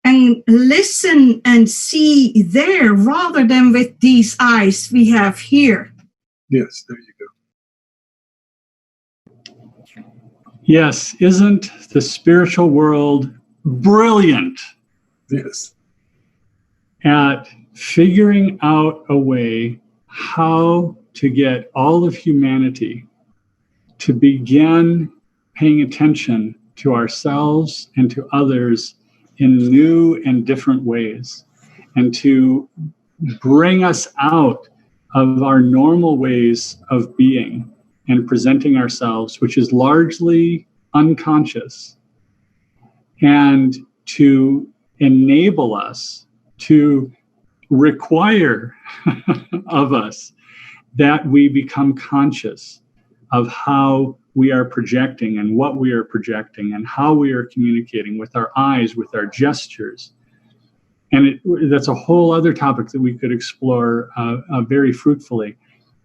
and listen and see there rather than with these eyes we have here. Yes, there you go. Yes, isn't the spiritual world brilliant? Yes. At figuring out a way how to get all of humanity to begin paying attention to ourselves and to others in new and different ways, and to bring us out of our normal ways of being and presenting ourselves, which is largely unconscious, and to enable us, to require of us that we become conscious of how we are projecting and what we are projecting and how we are communicating with our eyes, with our gestures. And that's a whole other topic that we could explore very fruitfully.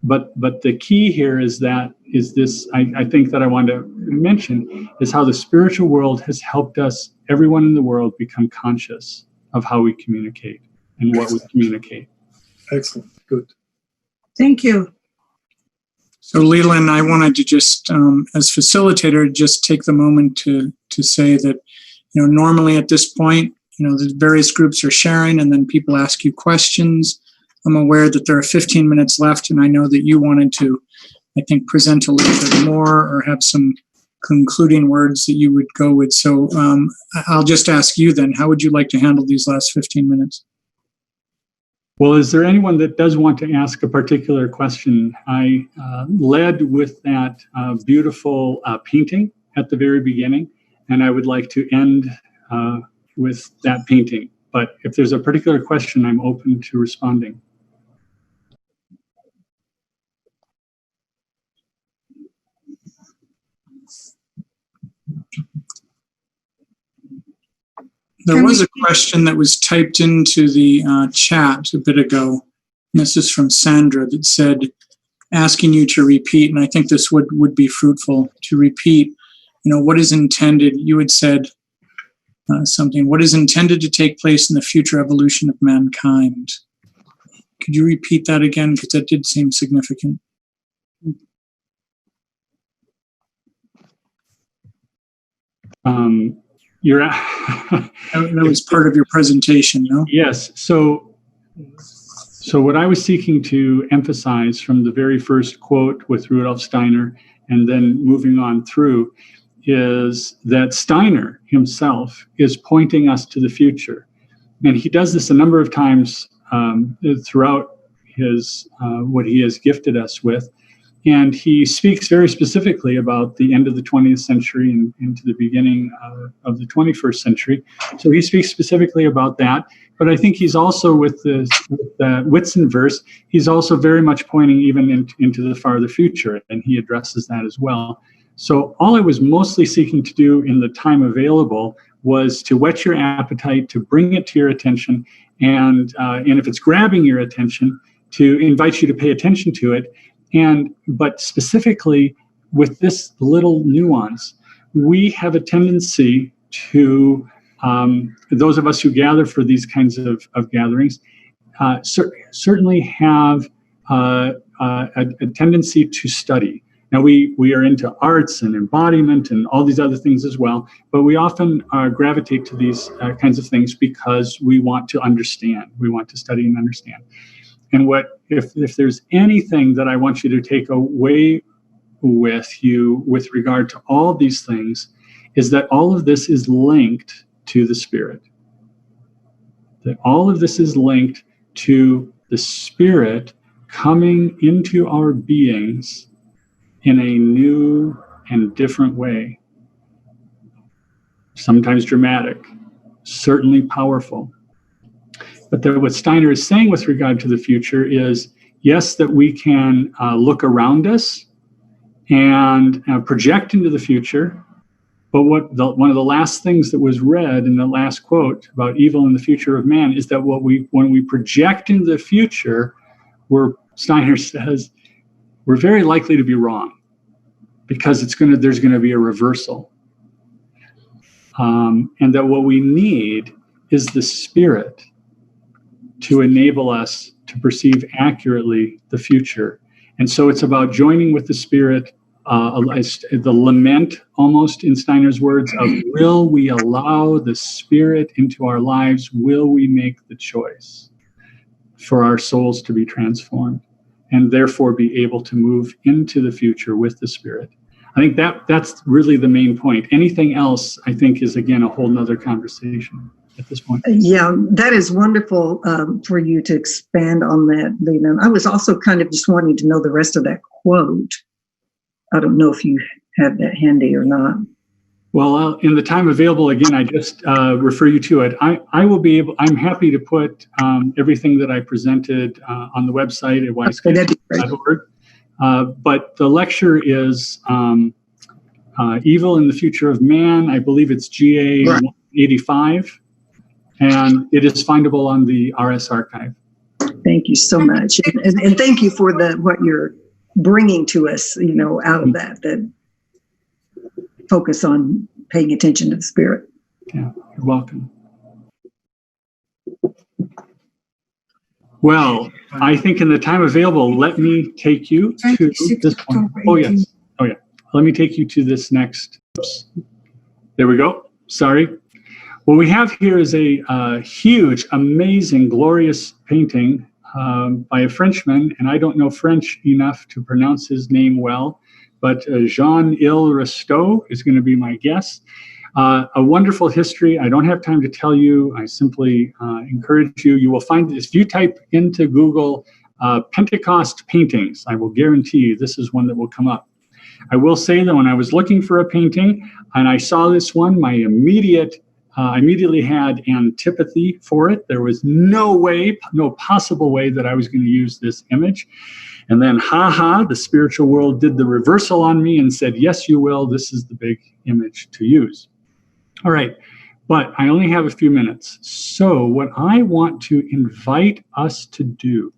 But the key here is this, I think that I want to mention, is how the spiritual world has helped us, everyone in the world, become conscious of how we communicate and what we communicate. Excellent. Good. Thank you. So Lelan, I wanted to just, as facilitator, just take the moment to say that, normally at this point, the various groups are sharing and then people ask you questions. I'm aware that there are 15 minutes left, and I know that you wanted to, I think, present a little bit more or have some concluding words that you would go with. So I'll just ask you then, how would you like to handle these last 15 minutes? Well, is there anyone that does want to ask a particular question? I led with that beautiful painting at the very beginning, and I would like to end with that painting. But if there's a particular question, I'm open to responding. There was a question that was typed into the chat a bit ago. And this is from Sandra that said, asking you to repeat, and I think this would be fruitful, to repeat, what is intended. You had said something, what is intended to take place in the future evolution of mankind. Could you repeat that again? Because that did seem significant. That was part of your presentation, no? Yes. So what I was seeking to emphasize from the very first quote with Rudolf Steiner and then moving on through is that Steiner himself is pointing us to the future. And he does this a number of times throughout his what he has gifted us with. And he speaks very specifically about the end of the 20th century and into the beginning of the 21st century. So he speaks specifically about that. But I think he's also, with the Whitson verse, he's also very much pointing even into the farther future, and he addresses that as well. So all I was mostly seeking to do in the time available was to whet your appetite, to bring it to your attention, and if it's grabbing your attention, to invite you to pay attention to it. But specifically with this little nuance, we have a tendency to, those of us who gather for these kinds of gatherings, certainly have a tendency to study. Now, we are into arts and embodiment and all these other things as well, but we often gravitate to these kinds of things because we want to understand. We want to study and understand. And if there's anything that I want you to take away with you with regard to all these things, is that all of this is linked to the Spirit. That all of this is linked to the Spirit coming into our beings in a new and different way. Sometimes dramatic, certainly powerful. But what Steiner is saying with regard to the future is, yes, that we can look around us and project into the future. But one of the last things that was read in the last quote about evil and the future of man is that when we project into the future, Steiner says, we're very likely to be wrong, because there's going to be a reversal. And that what we need is the Spirit to enable us to perceive accurately the future. And so it's about joining with the Spirit, the lament, almost in Steiner's words, of will we allow the Spirit into our lives? Will we make the choice for our souls to be transformed and therefore be able to move into the future with the Spirit? I think that's really the main point. Anything else, I think, is, again, a whole nother conversation at this point. Yeah, that is wonderful for you to expand on that, Lelan. I was also kind of just wanting to know the rest of that quote. I don't know if you have that handy or not. Well, in the time available, again, I just refer you to it. I'm happy to put everything that I presented on the website at wisecast.org. But the lecture is Evil in the Future of Man. I believe it's GA 185. And it is findable on the RS archive. Thank you so much. And thank you for what you're bringing to us, out of that focus on paying attention to the Spirit. Yeah, you're welcome. Well, I think in the time available, let me take you to this one. Oh, yes. Oh, yeah. Let me take you to this next. Oops. There we go. Sorry. What we have here is a huge, amazing, glorious painting by a Frenchman, and I don't know French enough to pronounce his name well, but Jean-Yves Resto is going to be my guess. A wonderful history. I don't have time to tell you. I simply encourage you. You will find this. If you type into Google Pentecost paintings, I will guarantee you this is one that will come up. I will say that when I was looking for a painting and I saw this one, I immediately had antipathy for it. There was no possible way that I was going to use this image. And then, the spiritual world did the reversal on me and said, yes, you will. This is the big image to use. All right, but I only have a few minutes. So what I want to invite us to do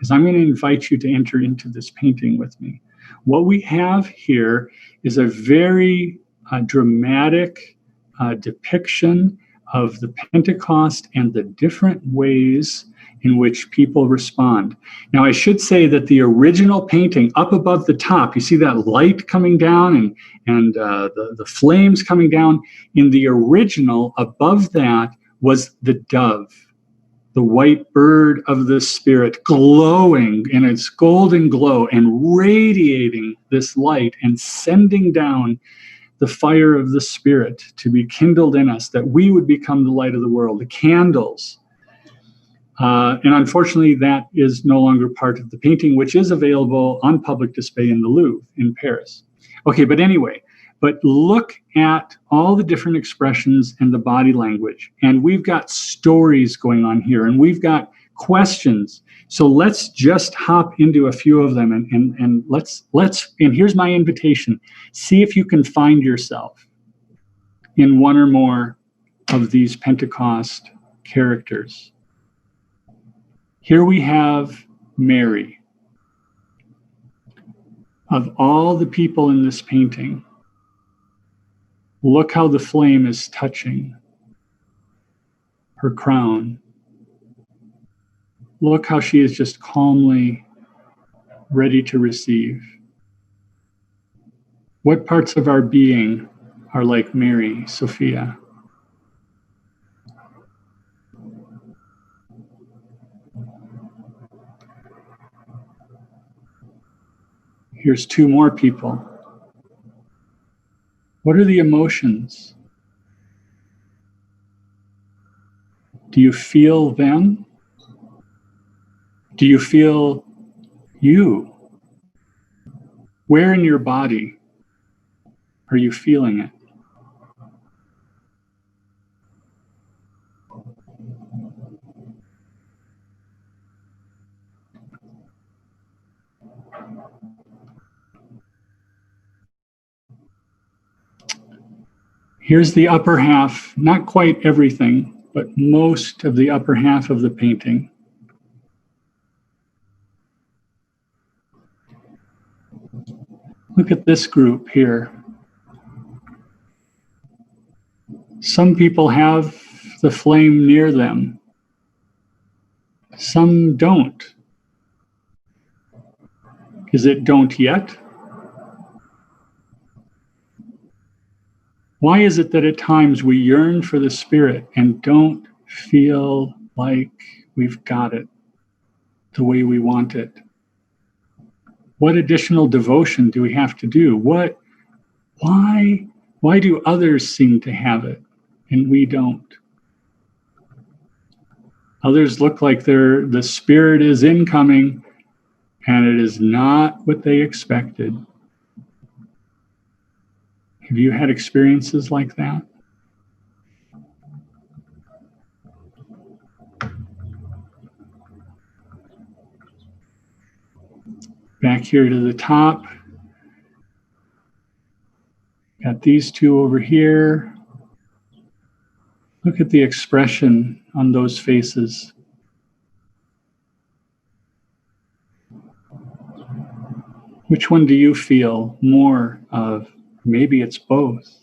is I'm going to invite you to enter into this painting with me. What we have here is a very dramatic depiction of the Pentecost and the different ways in which people respond. Now, I should say that the original painting up above the top, you see that light coming down and the flames coming down. In the original, above that was the dove, the white bird of the Spirit, glowing in its golden glow and radiating this light and sending down the fire of the Spirit to be kindled in us, that we would become the light of the world, the candles. And unfortunately, that is no longer part of the painting, which is available on public display in the Louvre in Paris. Okay, but anyway, but look at all the different expressions and the body language. And we've got stories going on here, and we've got questions. So let's just hop into a few of them, and let's and here's my invitation. See if you can find yourself in one or more of these Pentecost characters. Here we have Mary. Of all the people in this painting, look how the flame is touching her crown. Look how she is just calmly ready to receive. What parts of our being are like Mary, Sophia? Here's two more people. What are the emotions? Do you feel them? Do you feel you? Where in your body are you feeling it? Here's the upper half, not quite everything, but most of the upper half of the painting. Look at this group here. Some people have the flame near them. Some don't. Is it don't yet? Why is it that at times we yearn for the Spirit and don't feel like we've got it the way we want it? What additional devotion do we have to do? Why do others seem to have it and we don't? Others look like the Spirit is incoming and it is not what they expected. Have you had experiences like that? Back here to the top. Got these two over here. Look at the expression on those faces. Which one do you feel more of? Maybe it's both.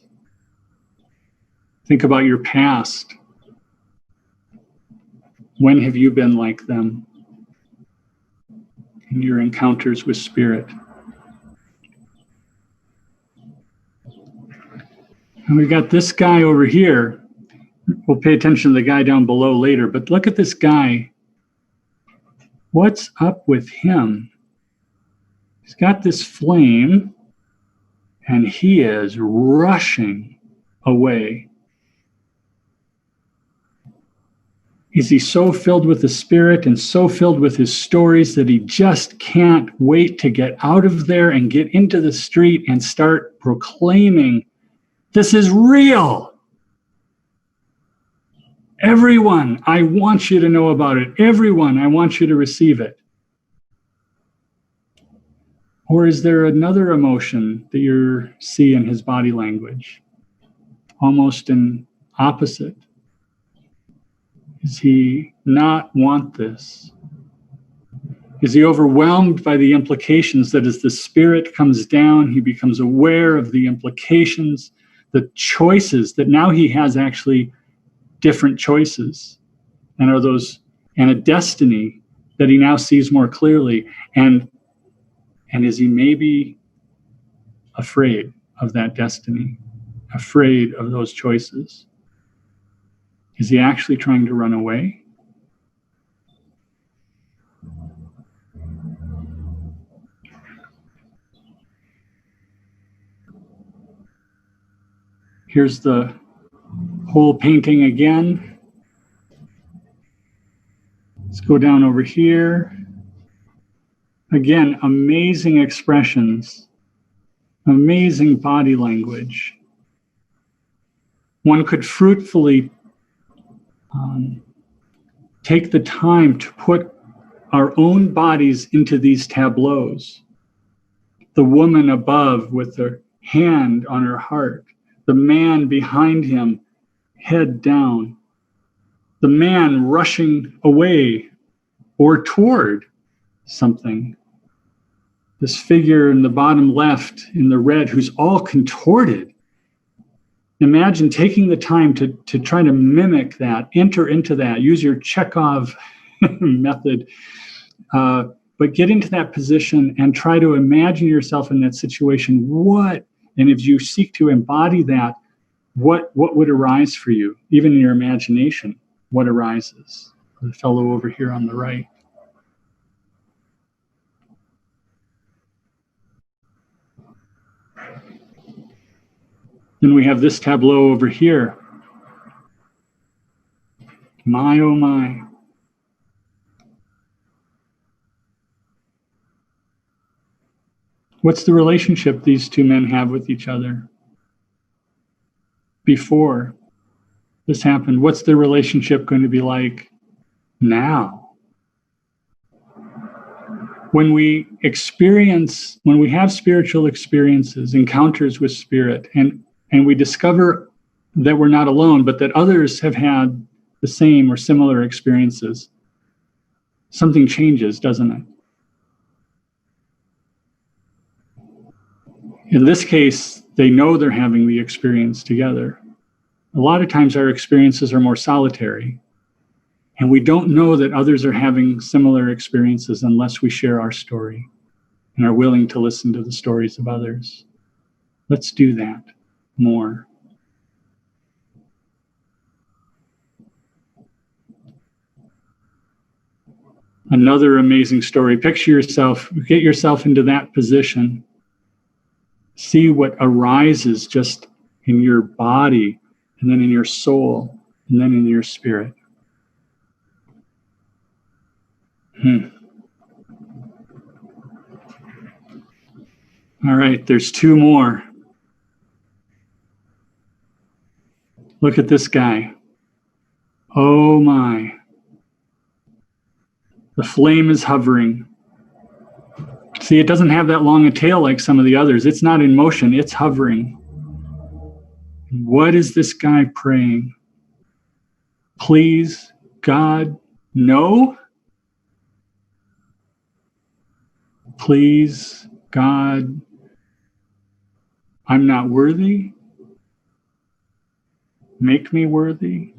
Think about your past. When have you been like them in your encounters with Spirit? And we've got this guy over here. We'll pay attention to the guy down below later, but look at this guy. What's up with him? He's got this flame, and he is rushing away. Is he so filled with the Spirit and so filled with his stories that he just can't wait to get out of there and get into the street and start proclaiming, this is real. Everyone, I want you to know about it. Everyone, I want you to receive it. Or is there another emotion that you see in his body language? Almost an opposite. Does he not want this? Is he overwhelmed by the implications that as the Spirit comes down, he becomes aware of the implications, the choices, that now he has actually different choices, and a destiny that he now sees more clearly, and is he maybe afraid of that destiny, afraid of those choices? Is he actually trying to run away? Here's the whole painting again. Let's go down over here. Again, amazing expressions, amazing body language. One could fruitfully take the time to put our own bodies into these tableaus. The woman above with her hand on her heart, the man behind him, head down, the man rushing away or toward something. This figure in the bottom left in the red who's all contorted. Imagine taking the time to try to mimic that, enter into that, use your Chekhov method, but get into that position and try to imagine yourself in that situation. And if you seek to embody that, what would arise for you, even in your imagination? What arises? The fellow over here on the right. Then we have this tableau over here. My, oh my. What's the relationship these two men have with each other? Before this happened, what's their relationship going to be like now? When we have spiritual experiences, encounters with spirit, and we discover that we're not alone, but that others have had the same or similar experiences, something changes, doesn't it? In this case, they know they're having the experience together. A lot of times our experiences are more solitary, and we don't know that others are having similar experiences unless we share our story and are willing to listen to the stories of others. Let's do that more. Another amazing story. Picture yourself, get yourself into that position. See what arises just in your body, and then in your soul, and then in your spirit. All right, there's two more. Look at this guy. Oh my. The flame is hovering. See, it doesn't have that long a tail like some of the others. It's not in motion, it's hovering. What is this guy praying? Please, God, no? Please, God, I'm not worthy. Make me worthy.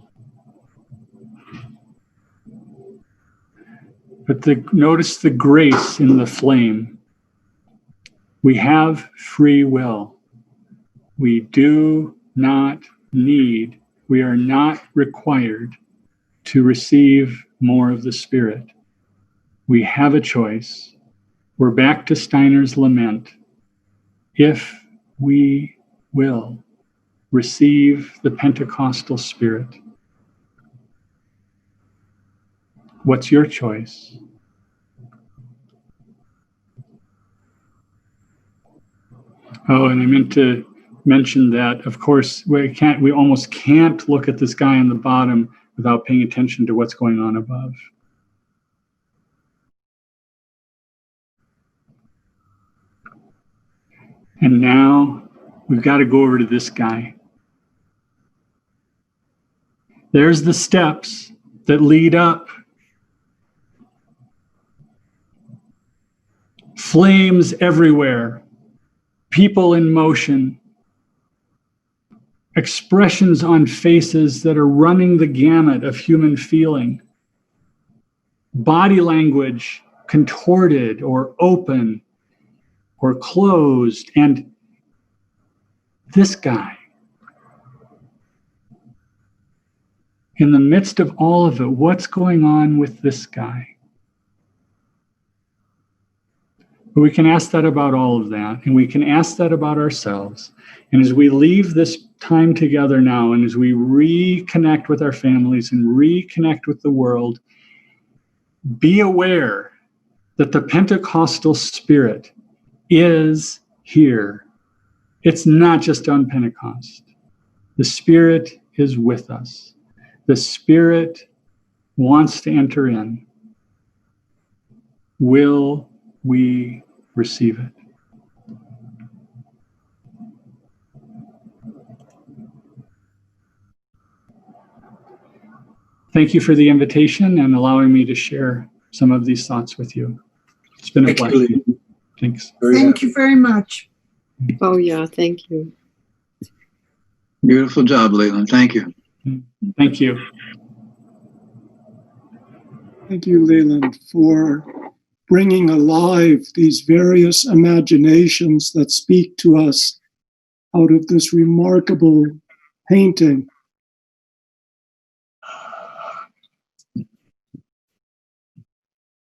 But notice the grace in the flame. We have free will. We do not need, we are not required to receive more of the Spirit. We have a choice. We're back to Steiner's lament. If we will receive the Pentecostal Spirit, what's your choice? Oh, and I meant to mention that, of course, we almost can't look at this guy on the bottom without paying attention to what's going on above. And now we've got to go over to this guy. There's the steps that lead up. Flames everywhere. People in motion. Expressions on faces that are running the gamut of human feeling. Body language contorted or open or closed. And this guy, in the midst of all of it, what's going on with this guy? But we can ask that about all of that, and we can ask that about ourselves. And as we leave this time together now, and as we reconnect with our families and reconnect with the world, be aware that the Pentecostal spirit is here. It's not just on Pentecost. The Spirit is with us. The Spirit wants to enter in. Will we receive it? Thank you for the invitation and allowing me to share some of these thoughts with you. It's been a pleasure. Thanks. Thank you very much. Oh, yeah, thank you. Beautiful job, Lelan. Thank you. Thank you. Thank you, Leland, for bringing alive these various imaginations that speak to us out of this remarkable painting.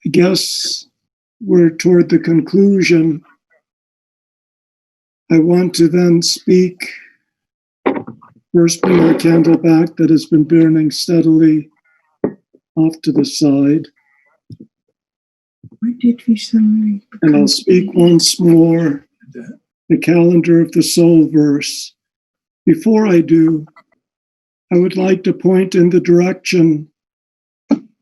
I guess we're toward the conclusion. I want to then speak. First, bring our candle back that has been burning steadily off to the side. Where did we suddenly? And I'll speak once more the calendar of the soul verse. Before I do, I would like to point in the direction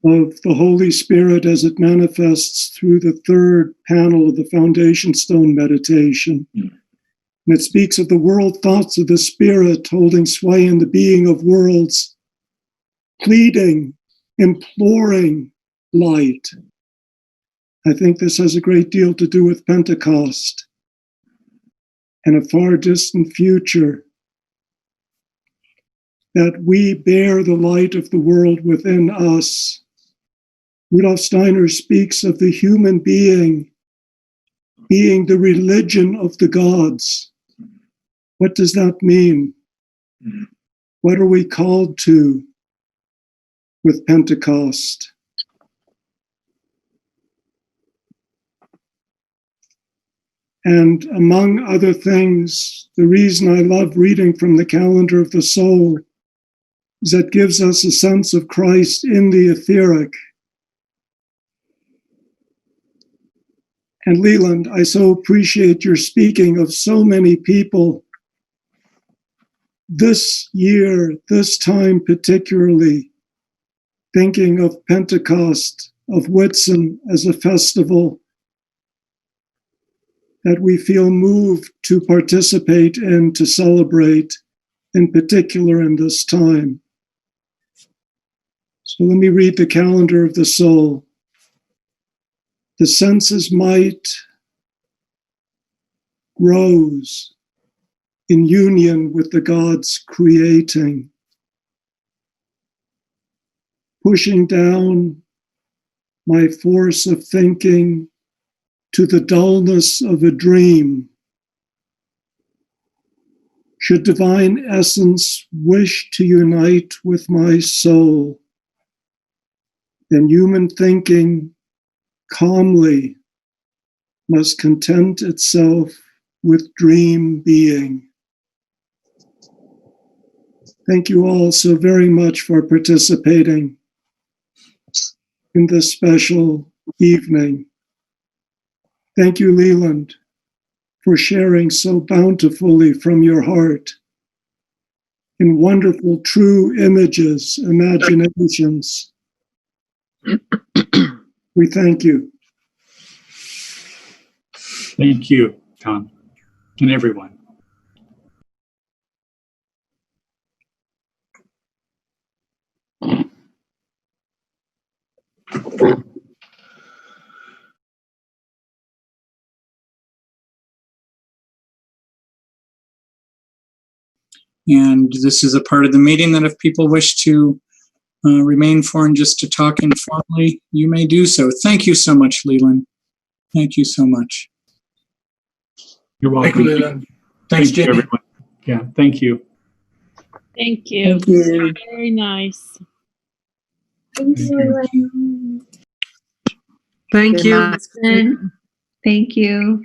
of the Holy Spirit as it manifests through the third panel of the Foundation Stone meditation. And it speaks of the world thoughts of the Spirit holding sway in the being of worlds, pleading, imploring light. I think this has a great deal to do with Pentecost and a far distant future, that we bear the light of the world within us. Rudolf Steiner speaks of the human being being the religion of the gods. What does that mean? What are we called to with Pentecost? And among other things, the reason I love reading from the calendar of the soul is that it gives us a sense of Christ in the etheric. And Leland, I so appreciate your speaking of so many people this year, this time particularly, thinking of Pentecost, of Whitson as a festival that we feel moved to participate in, to celebrate, in particular in this time. So let me read the calendar of the soul. The senses might rose in union with the gods creating, pushing down my force of thinking to the dullness of a dream. Should divine essence wish to unite with my soul, then human thinking calmly must content itself with dream being. Thank you all so very much for participating in this special evening. Thank you, Leland, for sharing so bountifully from your heart in wonderful, true images, imaginations. We thank you. Thank you, Tom, and everyone. And this is a part of the meeting that if people wish to remain for and just to talk informally, you may do so. Thank you so much, Leland. Thank you so much. You're welcome. Thank you, Leland. Thanks, Thank you, Jenny. everyone. Yeah, thank you. Thank you. Thank you. Very nice. Thank you, Lelan. Thank Good you. night. Thank you.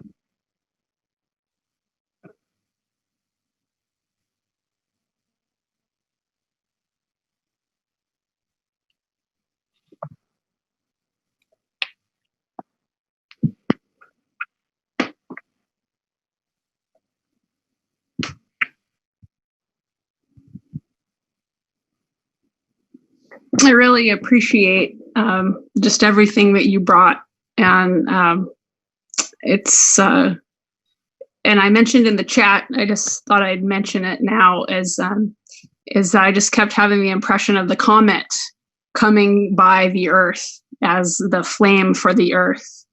I really appreciate just everything that you brought, and it's. And I mentioned in the chat. I just thought I'd mention it now, as I just kept having the impression of the comet coming by the earth as the flame for the earth.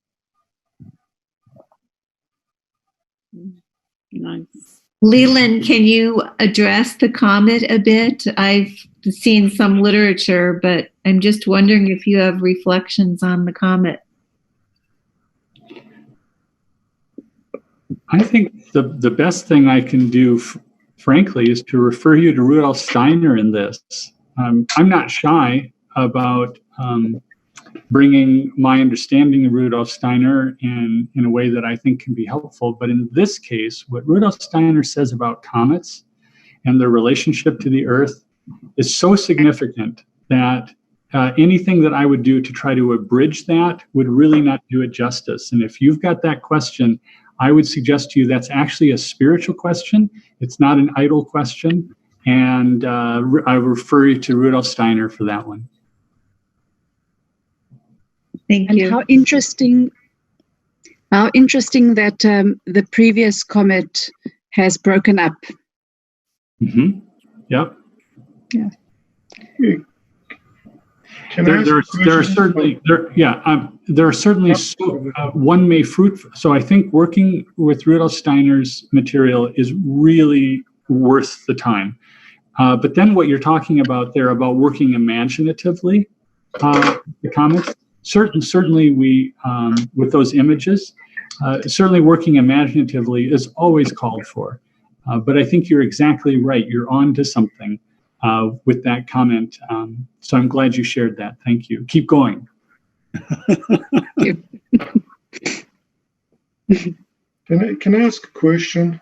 Nice. Lelan, can you address the comet a bit? I've seen some literature, but I'm just wondering if you have reflections on the comet. I think the best thing I can do, frankly, is to refer you to Rudolf Steiner in this. I'm not shy about bringing my understanding of Rudolf Steiner in a way that I think can be helpful. But in this case, what Rudolf Steiner says about comets and their relationship to the Earth is so significant that anything that I would do to try to abridge that would really not do it justice. And if you've got that question, I would suggest to you that's actually a spiritual question. It's not an idle question. And I refer you to Rudolf Steiner for that one. Thank and you. How interesting that the previous comet has broken up. Mm-hmm. Yep. Yeah. There are certainly one may fruit. So I think working with Rudolf Steiner's material is really worth the time. But then what you're talking about there about working imaginatively, the comments, certainly we, with those images, certainly working imaginatively is always called for. But I think you're exactly right. You're on to something with that comment. So I'm glad you shared that. Thank you. Keep going. Can I ask a question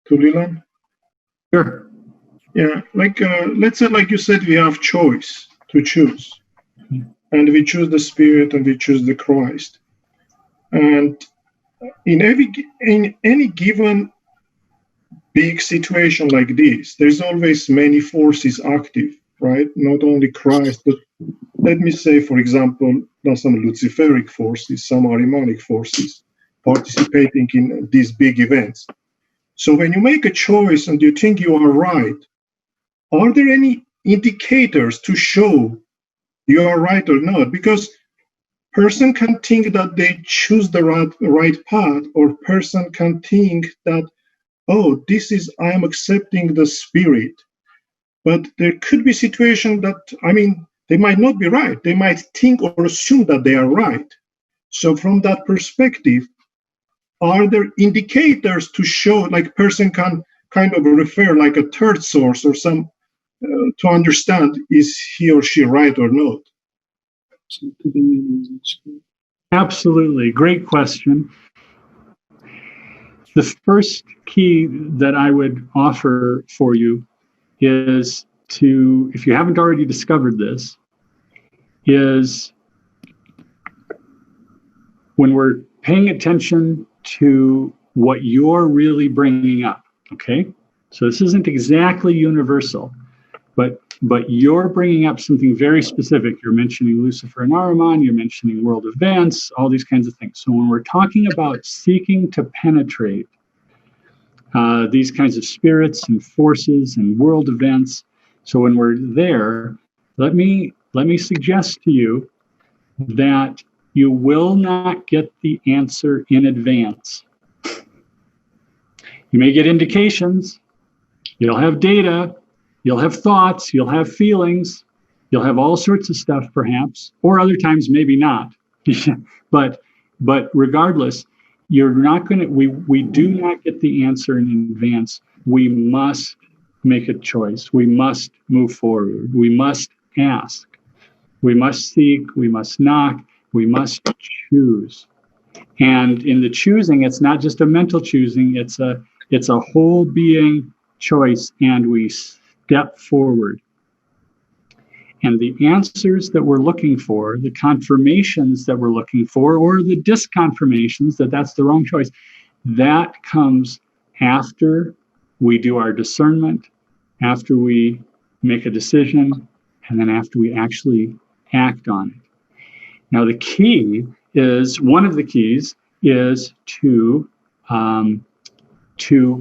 to Lelan? Sure. Yeah, let's say, like you said, we have choice to choose. And we choose the Spirit and we choose the Christ. And in any given big situation like this, there's always many forces active, right? Not only Christ, but let me say, for example, there are some Luciferic forces, some Ahrimanic forces participating in these big events. So when you make a choice and you think you are right, are there any indicators to show you are right or not? Because person can think that they choose the right path, or person can think that, oh, I am accepting the Spirit. But there could be situations that, they might not be right. They might think or assume that they are right. So from that perspective, are there indicators to show, like person can kind of refer like a third source or some, to understand is he or she right or not? Absolutely. Great question. The first key that I would offer for you is to, if you haven't already discovered this, is when we're paying attention to what you're really bringing up, okay? So this isn't exactly universal, but you're bringing up something very specific. You're mentioning Lucifer and Ahriman, you're mentioning world events, all these kinds of things. So when we're talking about seeking to penetrate these kinds of spirits and forces and world events, so when we're there, let me suggest to you that you will not get the answer in advance. You may get indications, you'll have data, you'll have thoughts, you'll have feelings, you'll have all sorts of stuff perhaps, or other times maybe not. but regardless, you're not going to, we do not get the answer in advance. We must make a choice. We must move forward. We must ask. We must seek. We must knock. We must choose. And in the choosing, it's not just a mental choosing, it's a whole being choice, and we step forward. And the answers that we're looking for, the confirmations that we're looking for, or the disconfirmations that that's the wrong choice, that comes after we do our discernment, after we make a decision, and then after we actually act on it. Now, the key is, one of the keys is to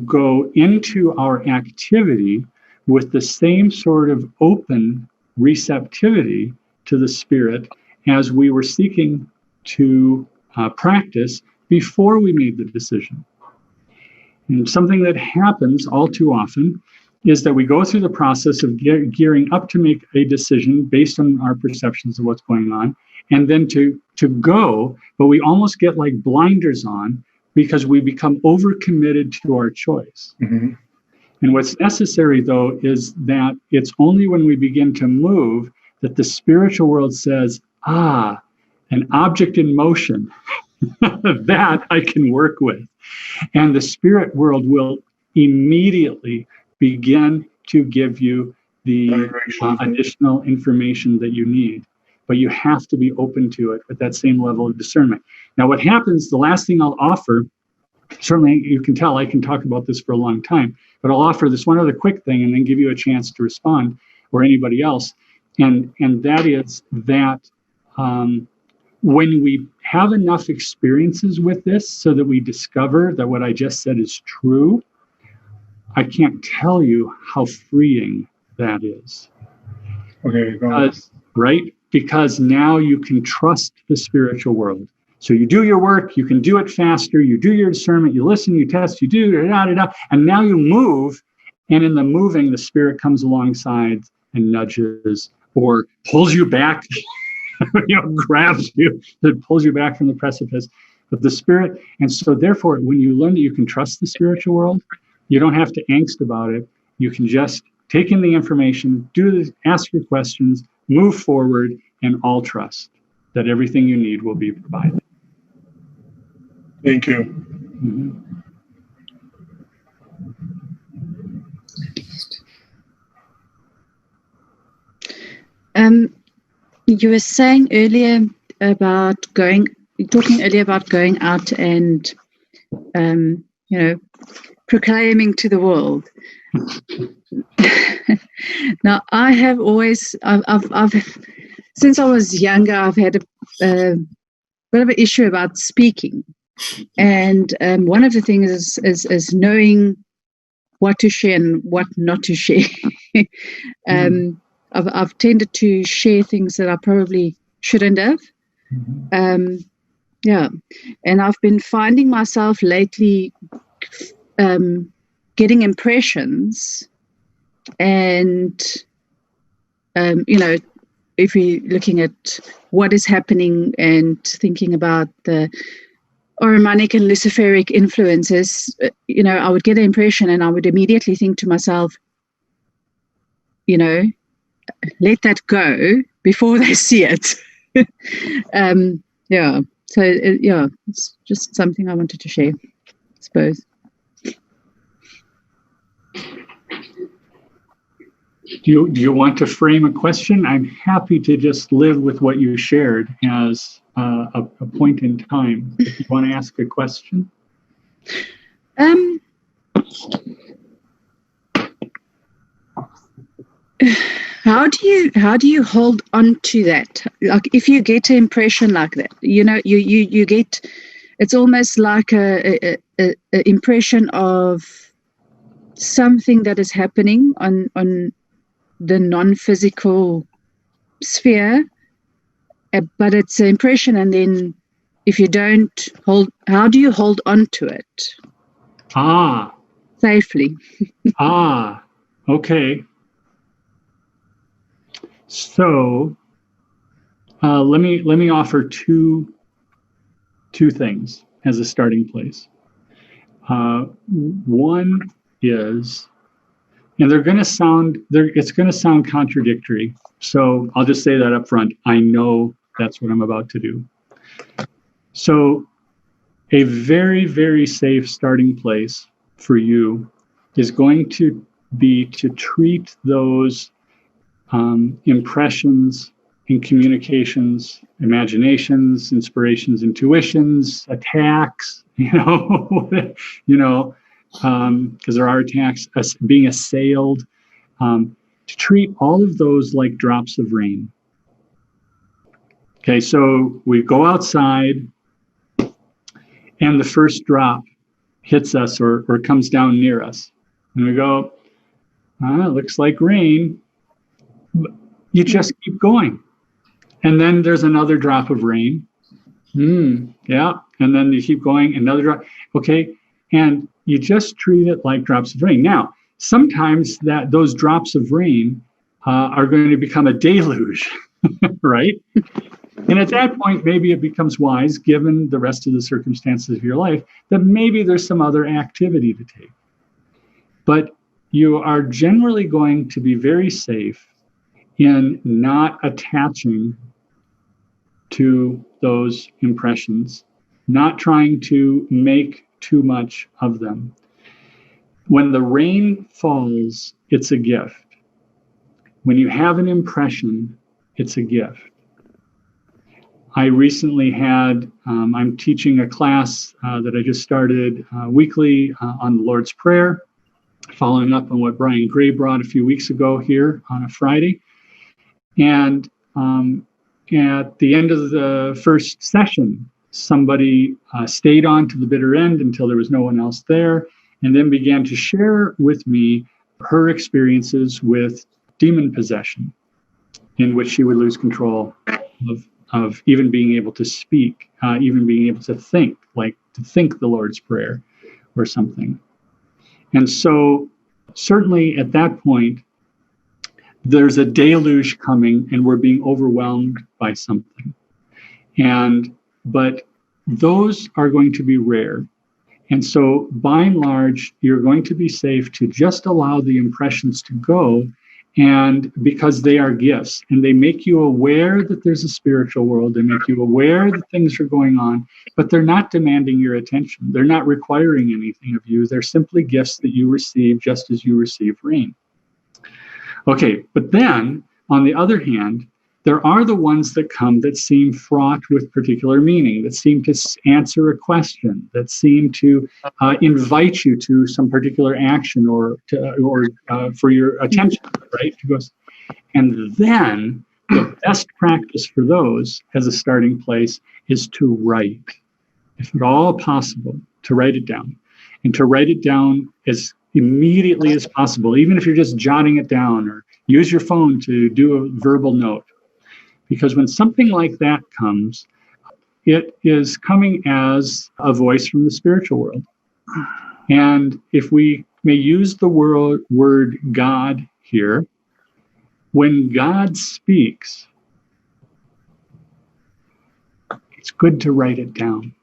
go into our activity with the same sort of open receptivity to the Spirit as we were seeking to practice before we made the decision. And something that happens all too often is that we go through the process of gearing up to make a decision based on our perceptions of what's going on, and then to go, but we almost get like blinders on because we become overcommitted to our choice. Mm-hmm. And what's necessary, though, is that it's only when we begin to move that the spiritual world says, an object in motion, that I can work with. And the spirit world will immediately begin to give you the additional information that you need. But you have to be open to it with that same level of discernment. Now, what happens, the last thing I'll offer, certainly you can tell I can talk about this for a long time, but I'll offer this one other quick thing and then give you a chance to respond, or anybody else. And that is that when we have enough experiences with this so that we discover that what I just said is true, I can't tell you how freeing that is. Okay, go on. Right? Because now you can trust the spiritual world. So you do your work, you can do it faster, you do your discernment, you listen, you test, you do, and now you move, and in the moving, the Spirit comes alongside and nudges or pulls you back, grabs you, that pulls you back from the precipice of the Spirit. And so therefore, when you learn that you can trust the spiritual world, you don't have to angst about it. You can just take in the information, ask your questions, move forward, and all trust that everything you need will be provided. Thank you. Mm-hmm. You were saying earlier about talking earlier about going out and, proclaiming to the world. Now, I have always, I've since I was younger, I've had a bit of an issue about speaking, and one of the things is knowing what to share and what not to share. I've tended to share things that I probably shouldn't have. And I've been finding myself lately getting impressions, and if we're looking at what is happening and thinking about the Oromanic and Luciferic influences, I would get an impression and I would immediately think to myself, let that go before they see it. It's just something I wanted to share, I suppose. Do you want to frame a question? I'm happy to just live with what you shared as a point in time. If you want to ask a question. How do you hold on to that? Like, if you get an impression like that, you get, it's almost like a impression of something that is happening on the non-physical sphere, but it's an impression, and then if you don't how do you hold on to it? Safely. Okay. So let me offer two things as a starting place. One is, and it's going to sound contradictory. So I'll just say that up front. I know that's what I'm about to do. So a very, very safe starting place for you is going to be to treat those impressions and communications, imaginations, inspirations, intuitions, attacks, because there are attacks, being assailed, to to treat all of those like drops of rain. Okay, so we go outside and the first drop hits us or comes down near us. And we go, it looks like rain. You just keep going. And then there's another drop of rain. Yeah. And then you keep going, another drop. Okay. And you just treat it like drops of rain. Now, sometimes those drops of rain are going to become a deluge, right? And at that point, maybe it becomes wise, given the rest of the circumstances of your life, that maybe there's some other activity to take. But you are generally going to be very safe in not attaching to those impressions, not trying to make too much of them. When the rain falls, it's a gift. When you have an impression, it's a gift. I recently I'm teaching a class that I just started weekly on the Lord's Prayer, following up on what Brian Gray brought a few weeks ago here on a Friday. And at the end of the first session, somebody stayed on to the bitter end until there was no one else there, and then began to share with me her experiences with demon possession, in which she would lose control of even being able to speak, even being able to think the Lord's Prayer or something. And so certainly at that point, there's a deluge coming and we're being overwhelmed by something. But those are going to be rare. And so by and large, you're going to be safe to just allow the impressions to go, and because they are gifts and they make you aware that there's a spiritual world, they make you aware that things are going on, but they're not demanding your attention. They're not requiring anything of you. They're simply gifts that you receive just as you receive rain. Okay, but then on the other hand, there are the ones that come that seem fraught with particular meaning, that seem to answer a question, that seem to invite you to some particular action or for your attention, right? And then the best practice for those as a starting place is to write, if at all possible, to write it down, and to write it down as immediately as possible, even if you're just jotting it down, or use your phone to do a verbal note. Because when something like that comes, it is coming as a voice from the spiritual world. And if we may use the word God here, when God speaks, it's good to write it down.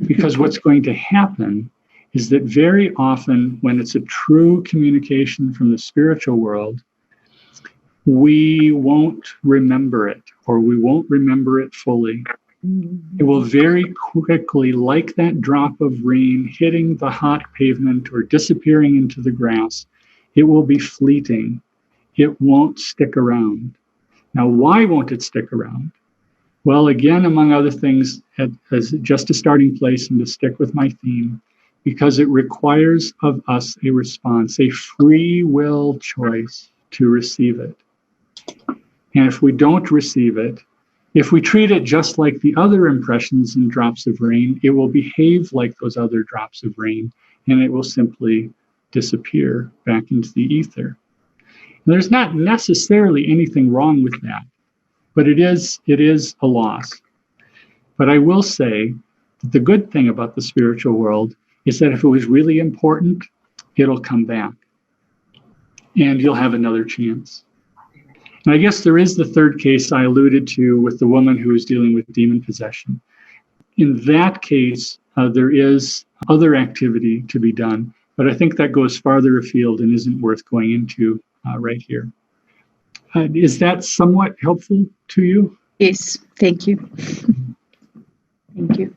Because what's going to happen is that very often when it's a true communication from the spiritual world, we won't remember it, or we won't remember it fully. It will very quickly, like that drop of rain hitting the hot pavement or disappearing into the grass, it will be fleeting. It won't stick around. Now, why won't it stick around? Well, again, among other things, as just a starting place and to stick with my theme, because it requires of us a response, a free will choice to receive it. And if we don't receive it, if we treat it just like the other impressions and drops of rain, it will behave like those other drops of rain, and it will simply disappear back into the ether. And there's not necessarily anything wrong with that, but it is a loss. But I will say that the good thing about the spiritual world is that if it was really important, it'll come back, and you'll have another chance. And I guess there is the third case I alluded to with the woman who was dealing with demon possession. In that case, there is other activity to be done, but I think that goes farther afield and isn't worth going into right here. Is that somewhat helpful to you? Yes, thank you. Thank you.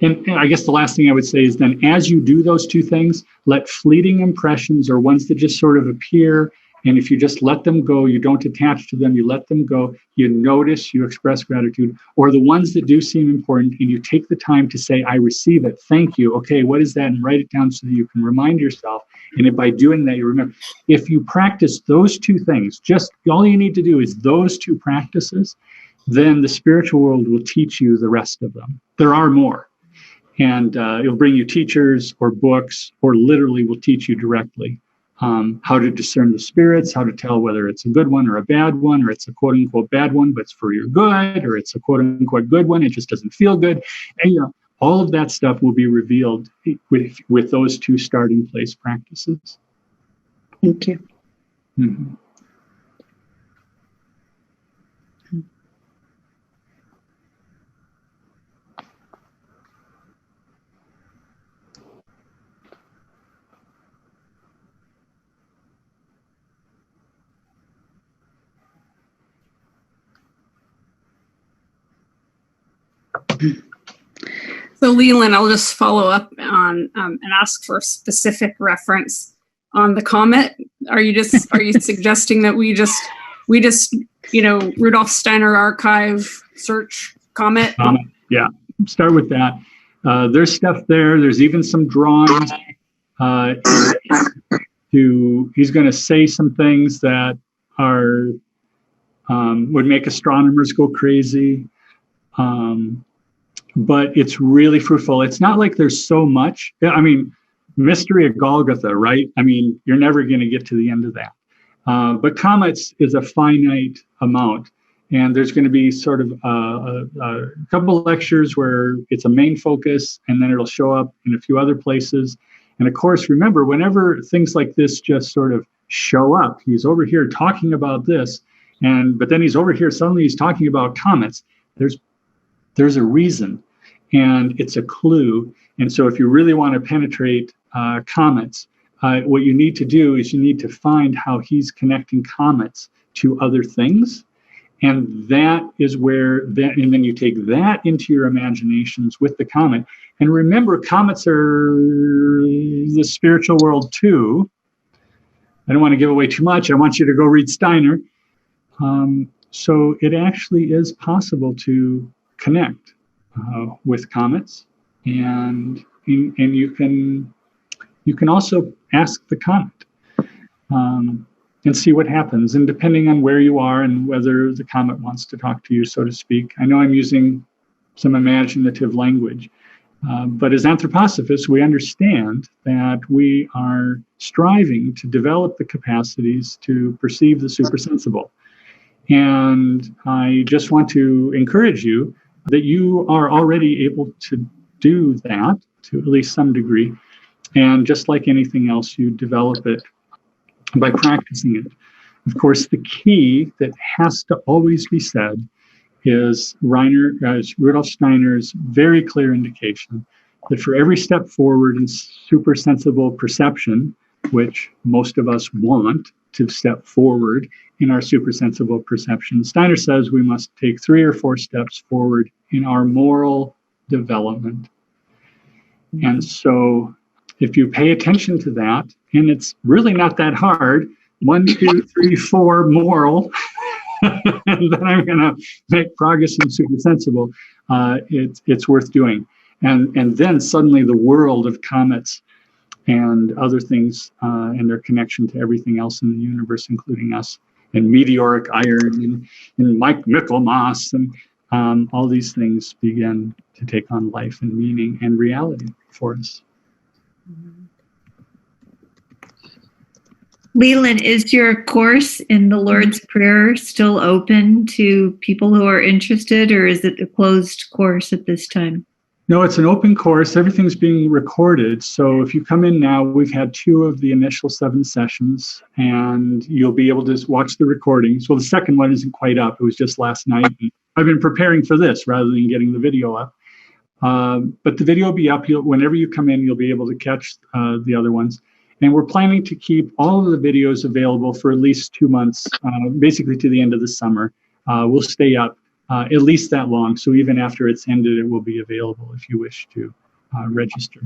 And I guess the last thing I would say is then, as you do those two things, let fleeting impressions or ones that just sort of appear And if you just let them go, you don't attach to them, you let them go, you notice, you express gratitude, or the ones that do seem important, and you take the time to say, I receive it, thank you, okay, what is that? And write it down so that you can remind yourself. And if by doing that, you remember. If you practice those two things, just all you need to do is those two practices, then the spiritual world will teach you the rest of them. There are more. And it'll bring you teachers or books, or literally will teach you directly how to discern the spirits, how to tell whether it's a good one or a bad one, or it's a quote unquote bad one, but it's for your good, or it's a quote unquote good one, it just doesn't feel good. And all of that stuff will be revealed with those two starting place practices. Thank you. Mm-hmm. So Lelan, I'll just follow up on and ask for a specific reference on the comment. Are you suggesting that we just Rudolf Steiner archive search comment? Yeah, start with that. There's stuff there. There's even some drawings. He's going to say some things that are would make astronomers go crazy. But it's really fruitful. It's not like there's so much. I mean, mystery of Golgotha, right? I mean, you're never going to get to the end of that. But comets is a finite amount. And there's going to be sort of a couple of lectures where it's a main focus, and then it'll show up in a few other places. And of course, remember, whenever things like this just sort of show up, he's over here talking about this, but then he's over here, suddenly he's talking about comets. There's a reason, and it's a clue. And so if you really want to penetrate comets, what you need to do is you need to find how he's connecting comets to other things. And that is and then you take that into your imaginations with the comet. And remember, comets are the spiritual world too. I don't want to give away too much. I want you to go read Steiner. So it actually is possible to connect with comets, and you can also ask the comet and see what happens. And depending on where you are and whether the comet wants to talk to you, so to speak. I know I'm using some imaginative language, but as anthroposophists, we understand that we are striving to develop the capacities to perceive the supersensible. And I just want to encourage you that you are already able to do that to at least some degree. And just like anything else, you develop it by practicing it. Of course, the key that has to always be said is Rudolf Steiner's very clear indication that for every step forward in supersensible perception, which most of us want to step forward in our supersensible perception, Steiner says we must take 3 or 4 steps forward in our moral development. And so if you pay attention to that, and it's really not that hard, 1, 2, 3, 4 moral, and then I'm going to make progress in supersensible, it's worth doing. And then suddenly the world of comets and other things and their connection to everything else in the universe, including us, and meteoric iron and Mike Michaelmas, and all these things begin to take on life and meaning and reality for us. Lelan, is your course in the Lord's Prayer still open to people who are interested, or is it a closed course at this time? No, it's an open course. Everything's being recorded. So if you come in now, we've had 2 of the initial 7 sessions, and you'll be able to watch the recordings. Well, the second one isn't quite up. It was just last night. I've been preparing for this rather than getting the video up. But the video will be up. Whenever you come in, you'll be able to catch the other ones. And we're planning to keep all of the videos available for at least 2 months, basically to the end of the summer. We'll stay up at least that long. So even after it's ended, it will be available if you wish to register.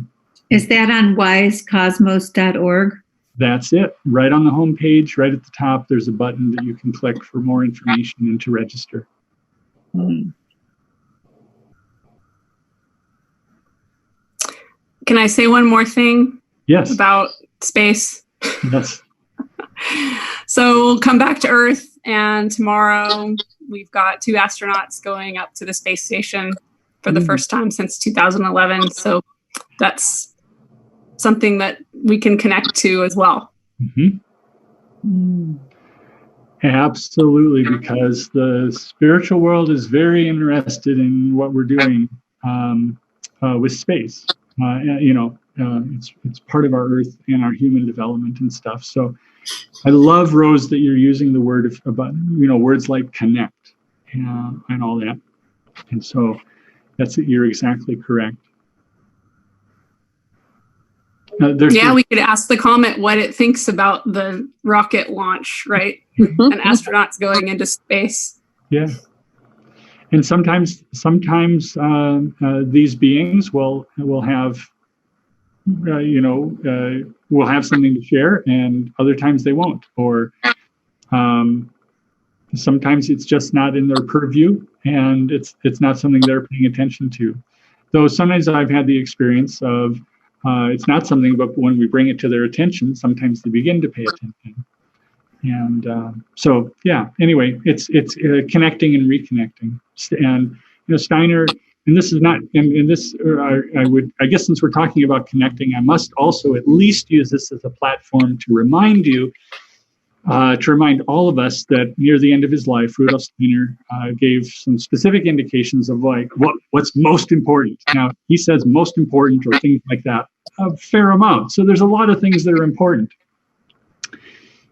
Is that on wisecosmos.org? that's it. Right on the home page, right at the top, there's a button that you can click for more information and to register. Hmm. Can I say one more thing? Yes. About space? Yes. So we'll come back to Earth, and tomorrow we've got 2 astronauts going up to the space station for the first time since 2011. So that's something that we can connect to as well. Mm-hmm. Absolutely, because the spiritual world is very interested in what we're doing with space. It's part of our Earth and our human development and stuff. So I love, Rose, that you're using the word about words like connect and all that. And so you're exactly correct. We could ask the comet what it thinks about the rocket launch, right? And astronauts going into space. Yeah. And sometimes these beings will have will have something to share, and other times they won't. Or sometimes it's just not in their purview, and it's not something they're paying attention to. Though sometimes I've had the experience of it's not something, but when we bring it to their attention, sometimes they begin to pay attention. And anyway, it's connecting and reconnecting. And Steiner, and this is not, and this, I guess since we're talking about connecting, I must also at least use this as a platform to remind you, to remind all of us that near the end of his life, Rudolf Steiner gave some specific indications of what's most important. Now, he says most important or things like that a fair amount. So there's a lot of things that are important.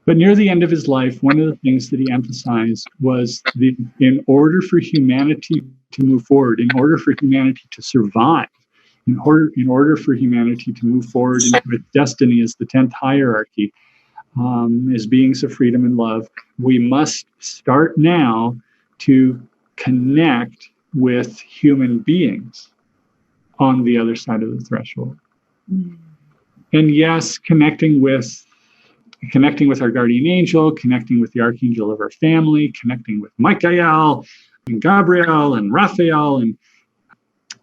But near the end of his life, one of the things that he emphasized was in order for humanity to move forward, in order for humanity to survive, in order for humanity to move forward into its destiny as the 10th hierarchy, as beings of freedom and love, we must start now to connect with human beings on the other side of the threshold. Mm. And yes, connecting with our guardian angel, connecting with the archangel of our family, connecting with Michael and Gabriel and Raphael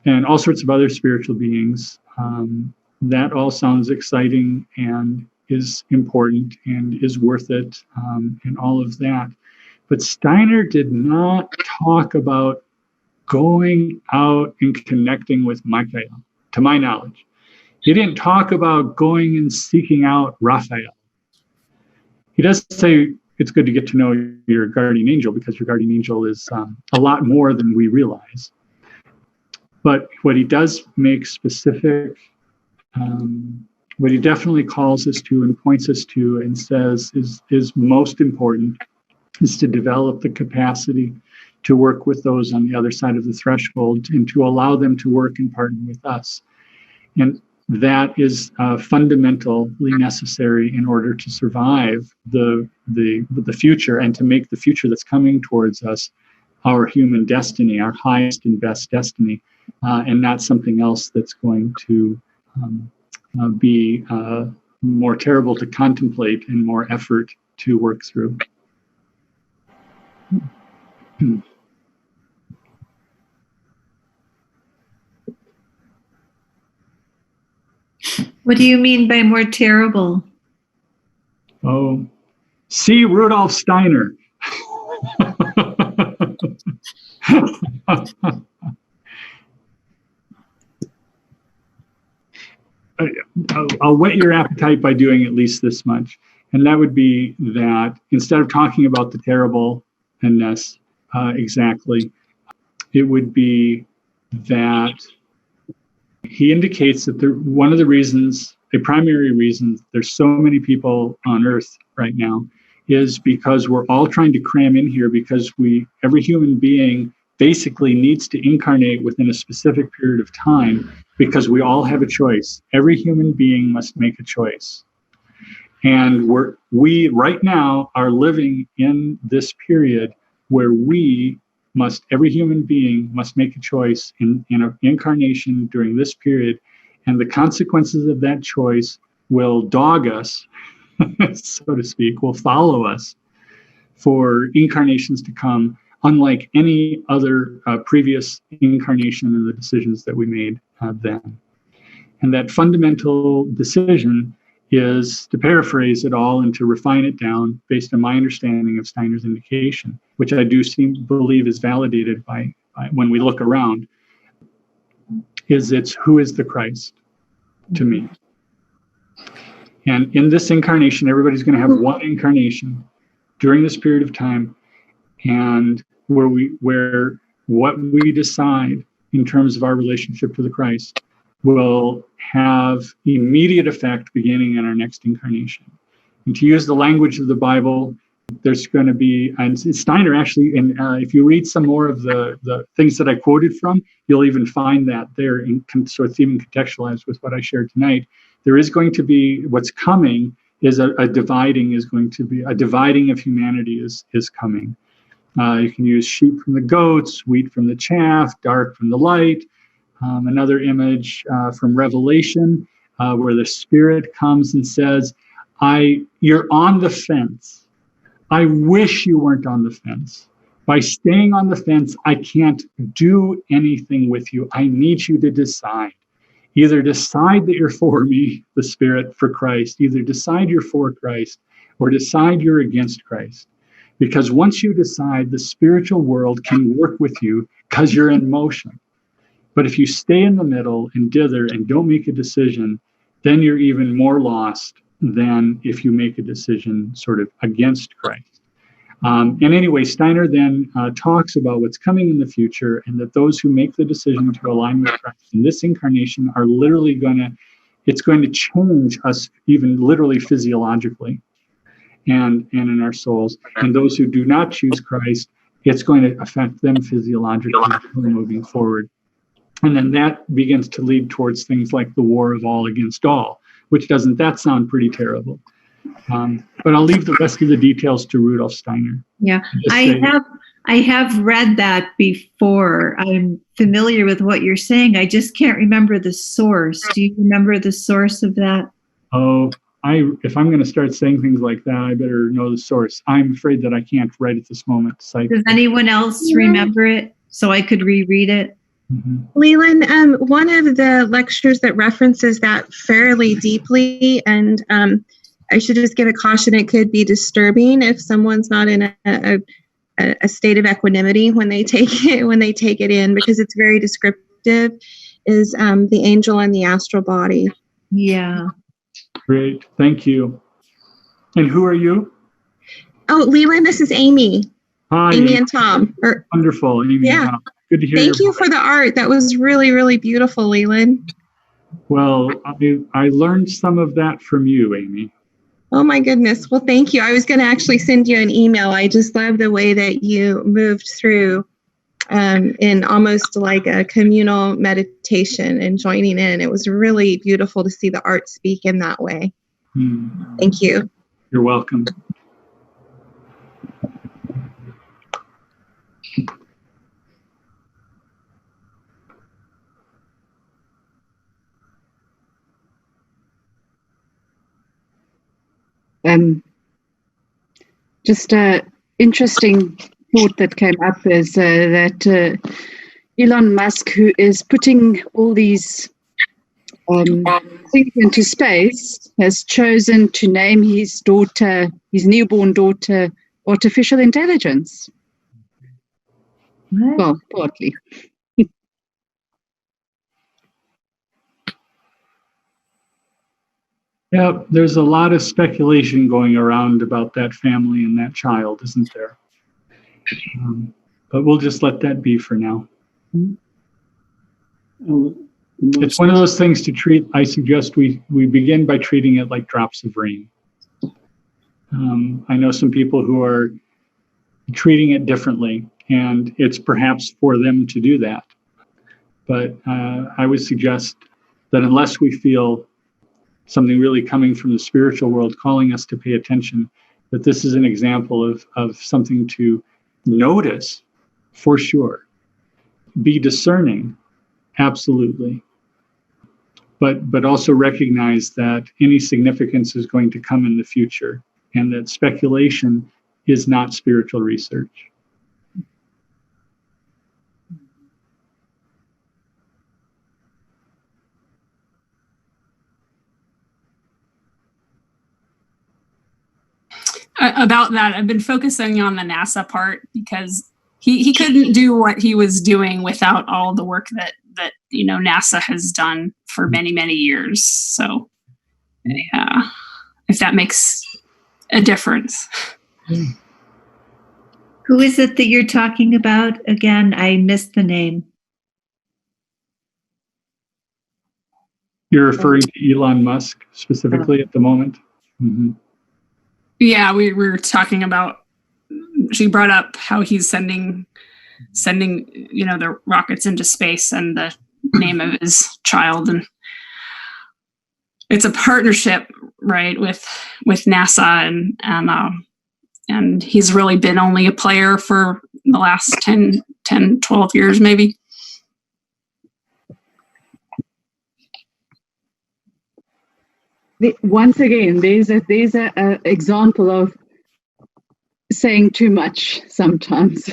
and all sorts of other spiritual beings. That all sounds exciting and is important and is worth it, and all of that. But Steiner did not talk about going out and connecting with Michael, to my knowledge. He didn't talk about going and seeking out Raphael. He does say it's good to get to know your guardian angel, because your guardian angel is a lot more than we realize. But what he does make specific, what he definitely calls us to and points us to and says is most important, is to develop the capacity to work with those on the other side of the threshold and to allow them to work and partner with us. And that is fundamentally necessary in order to survive the future and to make the future that's coming towards us our human destiny, our highest and best destiny, and not something else that's going to be more terrible to contemplate and more effort to work through. What do you mean by more terrible? Oh, see Rudolf Steiner. I'll whet your appetite by doing at least this much. And that would be that instead of talking about the terribleness exactly, it would be that he indicates that one of the reasons, a primary reason there's so many people on Earth right now is because we're all trying to cram in here, because every human being basically needs to incarnate within a specific period of time, because we all have a choice. Every human being must make a choice. And we right now are living in this period where every human being must make a choice in an incarnation during this period, and the consequences of that choice will dog us so to speak, will follow us for incarnations to come, unlike any other previous incarnation and the decisions that we made then. And that fundamental decision is to paraphrase it all and to refine it down based on my understanding of Steiner's indication, which I do believe is validated by when we look around, is it's who is the Christ to me. And in this incarnation, everybody's going to have one incarnation during this period of time, and where what we decide in terms of our relationship to the Christ will have immediate effect beginning in our next incarnation. And to use the language of the Bible, there's going to be, and Steiner actually, and if you read some more of the things that I quoted from, you'll even find that there, so it's even contextualized with what I shared tonight. There is going to be, what's coming is a dividing of humanity is coming. You can use sheep from the goats, wheat from the chaff, dark from the light. Another image from Revelation where the Spirit comes and says, you're on the fence. I wish you weren't on the fence. By staying on the fence, I can't do anything with you. I need you to decide. Either decide that you're for me, the Spirit, for Christ. Either decide you're for Christ or decide you're against Christ. Because once you decide, the spiritual world can work with you because you're in motion. But if you stay in the middle and dither and don't make a decision, then you're even more lost than if you make a decision sort of against Christ. And anyway, Steiner then talks about what's coming in the future, and that those who make the decision to align with Christ in this incarnation are literally it's going to change us even literally physiologically and in our souls. And those who do not choose Christ, it's going to affect them physiologically moving forward. And then that begins to lead towards things like the war of all against all, which doesn't that sound pretty terrible? But I'll leave the rest of the details to Rudolf Steiner. Yeah, I have read that before. I'm familiar with what you're saying. I just can't remember the source. Do you remember the source of that? Oh, if I'm going to start saying things like that, I better know the source. I'm afraid that I can't right at this moment. Does anyone else remember it so I could reread it? Mm-hmm. Lelan, one of the lectures that references that fairly deeply, and I should just give a caution, it could be disturbing if someone's not in a state of equanimity when they take it in, because it's very descriptive, is the angel and the astral body. Yeah. Great. Thank you. And who are you? Oh, Lelan, this is Amy. Hi. Amy and Tom. Wonderful. Amy and Tom. Good to hear. Thank you for the art. That was really, really beautiful, Lelan. Well, I learned some of that from you, Amy. Oh my goodness. Well, thank you. I was going to actually send you an email. I just love the way that you moved through in almost like a communal meditation and joining in. It was really beautiful to see the art speak in that way. Thank you. You're welcome. Just an interesting thought that came up is that Elon Musk, who is putting all these things into space, has chosen to name his newborn daughter, artificial intelligence. What? Well, partly. Yeah, there's a lot of speculation going around about that family and that child, isn't there? But we'll just let that be for now. It's one of those things to treat. I suggest we begin by treating it like drops of rain. I know some people who are treating it differently, and it's perhaps for them to do that. But I would suggest that unless we feel something really coming from the spiritual world calling us to pay attention, that this is an example of something to notice for sure. Be discerning, absolutely. but also recognize that any significance is going to come in the future, and that speculation is not spiritual research. About that, I've been focusing on the NASA part because he couldn't do what he was doing without all the work that NASA has done for many, many years. So, yeah, if that makes a difference. Who is it that you're talking about again? I missed the name. You're referring to Elon Musk specifically at the moment? Mm-hmm. Yeah, we were talking about, she brought up how he's sending, the rockets into space and the name of his child. And it's a partnership, right, with NASA and he's really been only a player for the last 10, 12 years, maybe. Once again, there's a example of saying too much sometimes.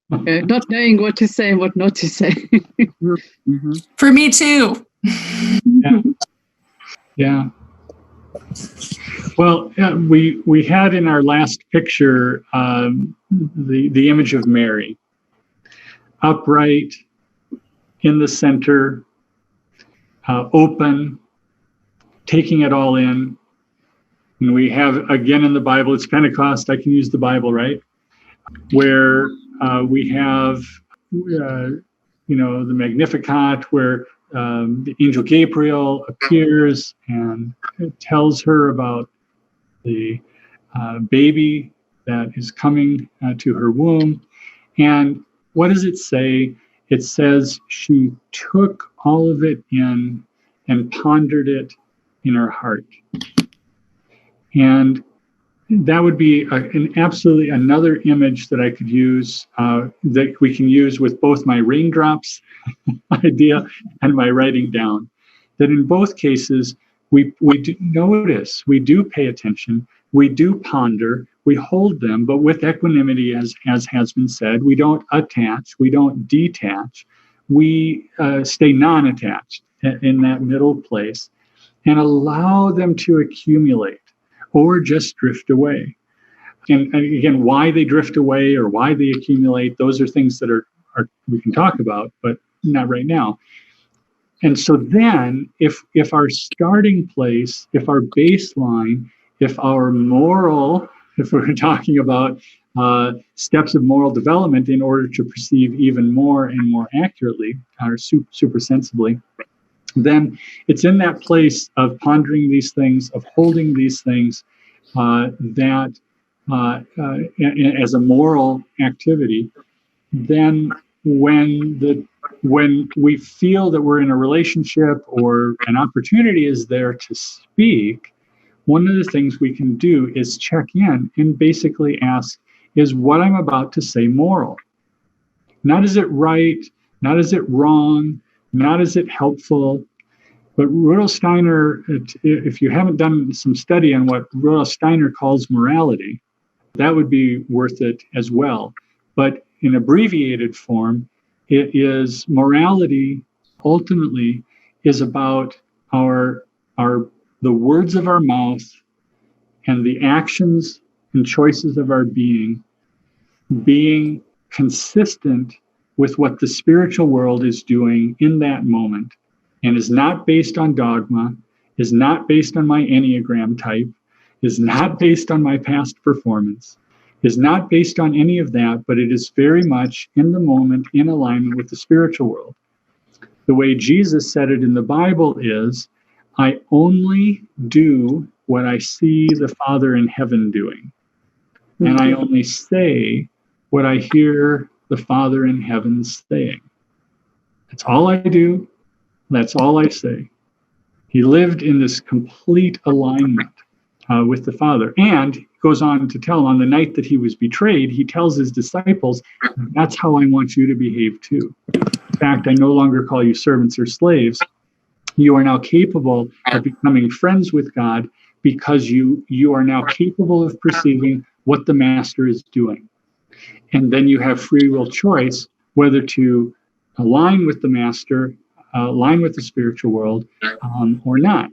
Not knowing what to say and what not to say. Mm-hmm. For me too. Yeah. Well, we had in our last picture the image of Mary, upright, in the center, open, taking it all in. And we have, again, in the Bible, it's Pentecost, I can use the Bible, right? Where we have, the Magnificat, where the angel Gabriel appears and tells her about the baby that is coming to her womb. And what does it say? It says she took all of it in and pondered it in her heart. And that would be an absolutely another image that I could use, that we can use with both my raindrops idea and my writing down. That in both cases, we do notice, we do pay attention, we do ponder, we hold them, but with equanimity, as has been said. We don't attach, we don't detach, we stay non-attached in that middle place and allow them to accumulate or just drift away. And again, why they drift away or why they accumulate, those are things that are we can talk about, but not right now. And so then if our starting place, if our baseline, if our moral, if we're talking about steps of moral development in order to perceive even more and more accurately or super sensibly, then it's in that place of pondering these things, of holding these things, that as a moral activity, then when we feel that we're in a relationship or an opportunity is there to speak, one of the things we can do is check in and basically ask, is what I'm about to say moral? Not is it right, not is it wrong, not is it helpful, but Rudolf Steiner, if you haven't done some study on what Rudolf Steiner calls morality, that would be worth it as well. But in abbreviated form, it is morality ultimately is about the words of our mouth and the actions and choices of our being consistent with what the spiritual world is doing in that moment, and is not based on dogma, is not based on my Enneagram type, is not based on my past performance, is not based on any of that, but it is very much in the moment, in alignment with the spiritual world. The way Jesus said it in the Bible is, I only do what I see the Father in heaven doing. And I only say what I hear the Father in heaven saying. That's all I do. That's all I say. He lived in this complete alignment with the Father. And he goes on to tell, on the night that he was betrayed, he tells his disciples, that's how I want you to behave too. In fact, I no longer call you servants or slaves, You are now capable of becoming friends with God because you are now capable of perceiving what the master is doing. And then you have free will choice whether to align with the master, align with the spiritual world, or not.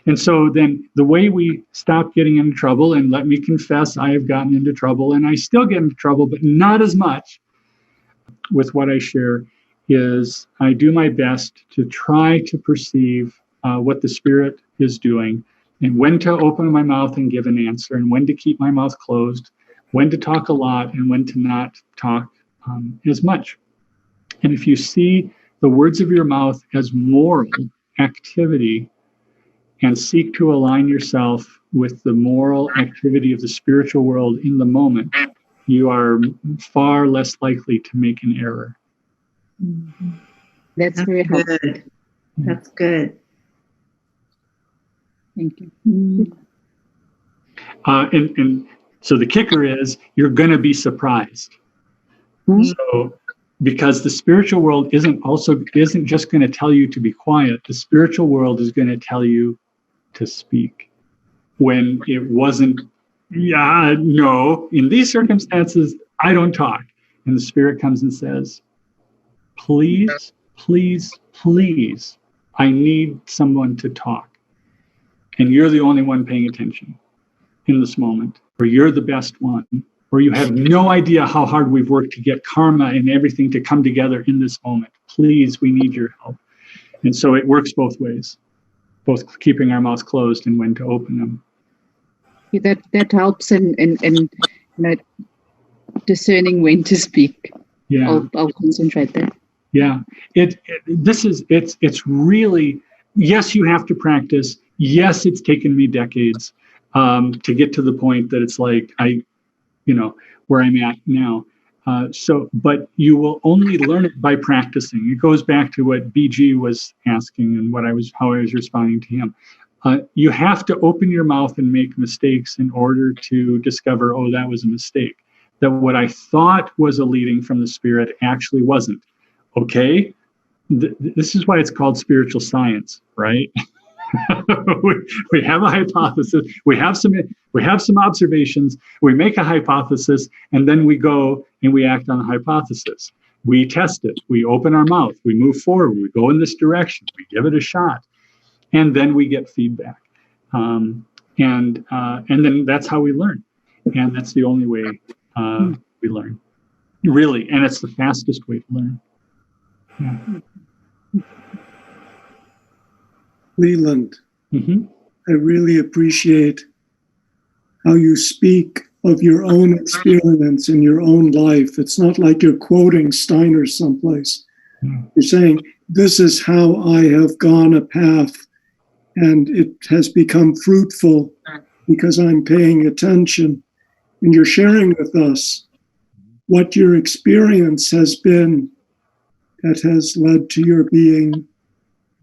And so then the way we stop getting into trouble, and let me confess, I have gotten into trouble and I still get into trouble, but not as much with what I share, is I do my best to try to perceive what the Spirit is doing and when to open my mouth and give an answer and when to keep my mouth closed, when to talk a lot and when to not talk as much. And if you see the words of your mouth as moral activity and seek to align yourself with the moral activity of the spiritual world in the moment, you are far less likely to make an error. Mm-hmm. That's very helpful. Good. That's good. Thank you. Mm-hmm. And so the kicker is you're going to be surprised. Mm-hmm. So because the spiritual world isn't just going to tell you to be quiet. The spiritual world is going to tell you to speak when it wasn't. No, in these circumstances, I don't talk. And the Spirit comes and says, please, please, please, I need someone to talk. And you're the only one paying attention in this moment, or you're the best one, or you have no idea how hard we've worked to get karma and everything to come together in this moment. Please, we need your help. And so it works both ways, both keeping our mouths closed and when to open them. That helps in discerning when to speak. Yeah, I'll concentrate there. Yeah, it's really, yes, you have to practice. Yes, it's taken me decades to get to the point that it's like where I'm at now. But you will only learn it by practicing. It goes back to what BG was asking and how I was responding to him. You have to open your mouth and make mistakes in order to discover, oh, that was a mistake. That what I thought was a leading from the Spirit actually wasn't. Okay? This is why it's called spiritual science, right? we have a hypothesis. We have some observations. We make a hypothesis, and then we go and we act on the hypothesis. We test it. We open our mouth. We move forward. We go in this direction. We give it a shot. And then we get feedback, and then that's how we learn, and that's the only way we learn, really, and it's the fastest way to learn. Yeah. Leland, I really appreciate how you speak of your own experience in your own life. It's not like you're quoting Steiner someplace. You're saying, this is how I have gone a path. And it has become fruitful because I'm paying attention. And you're sharing with us what your experience has been that has led to your being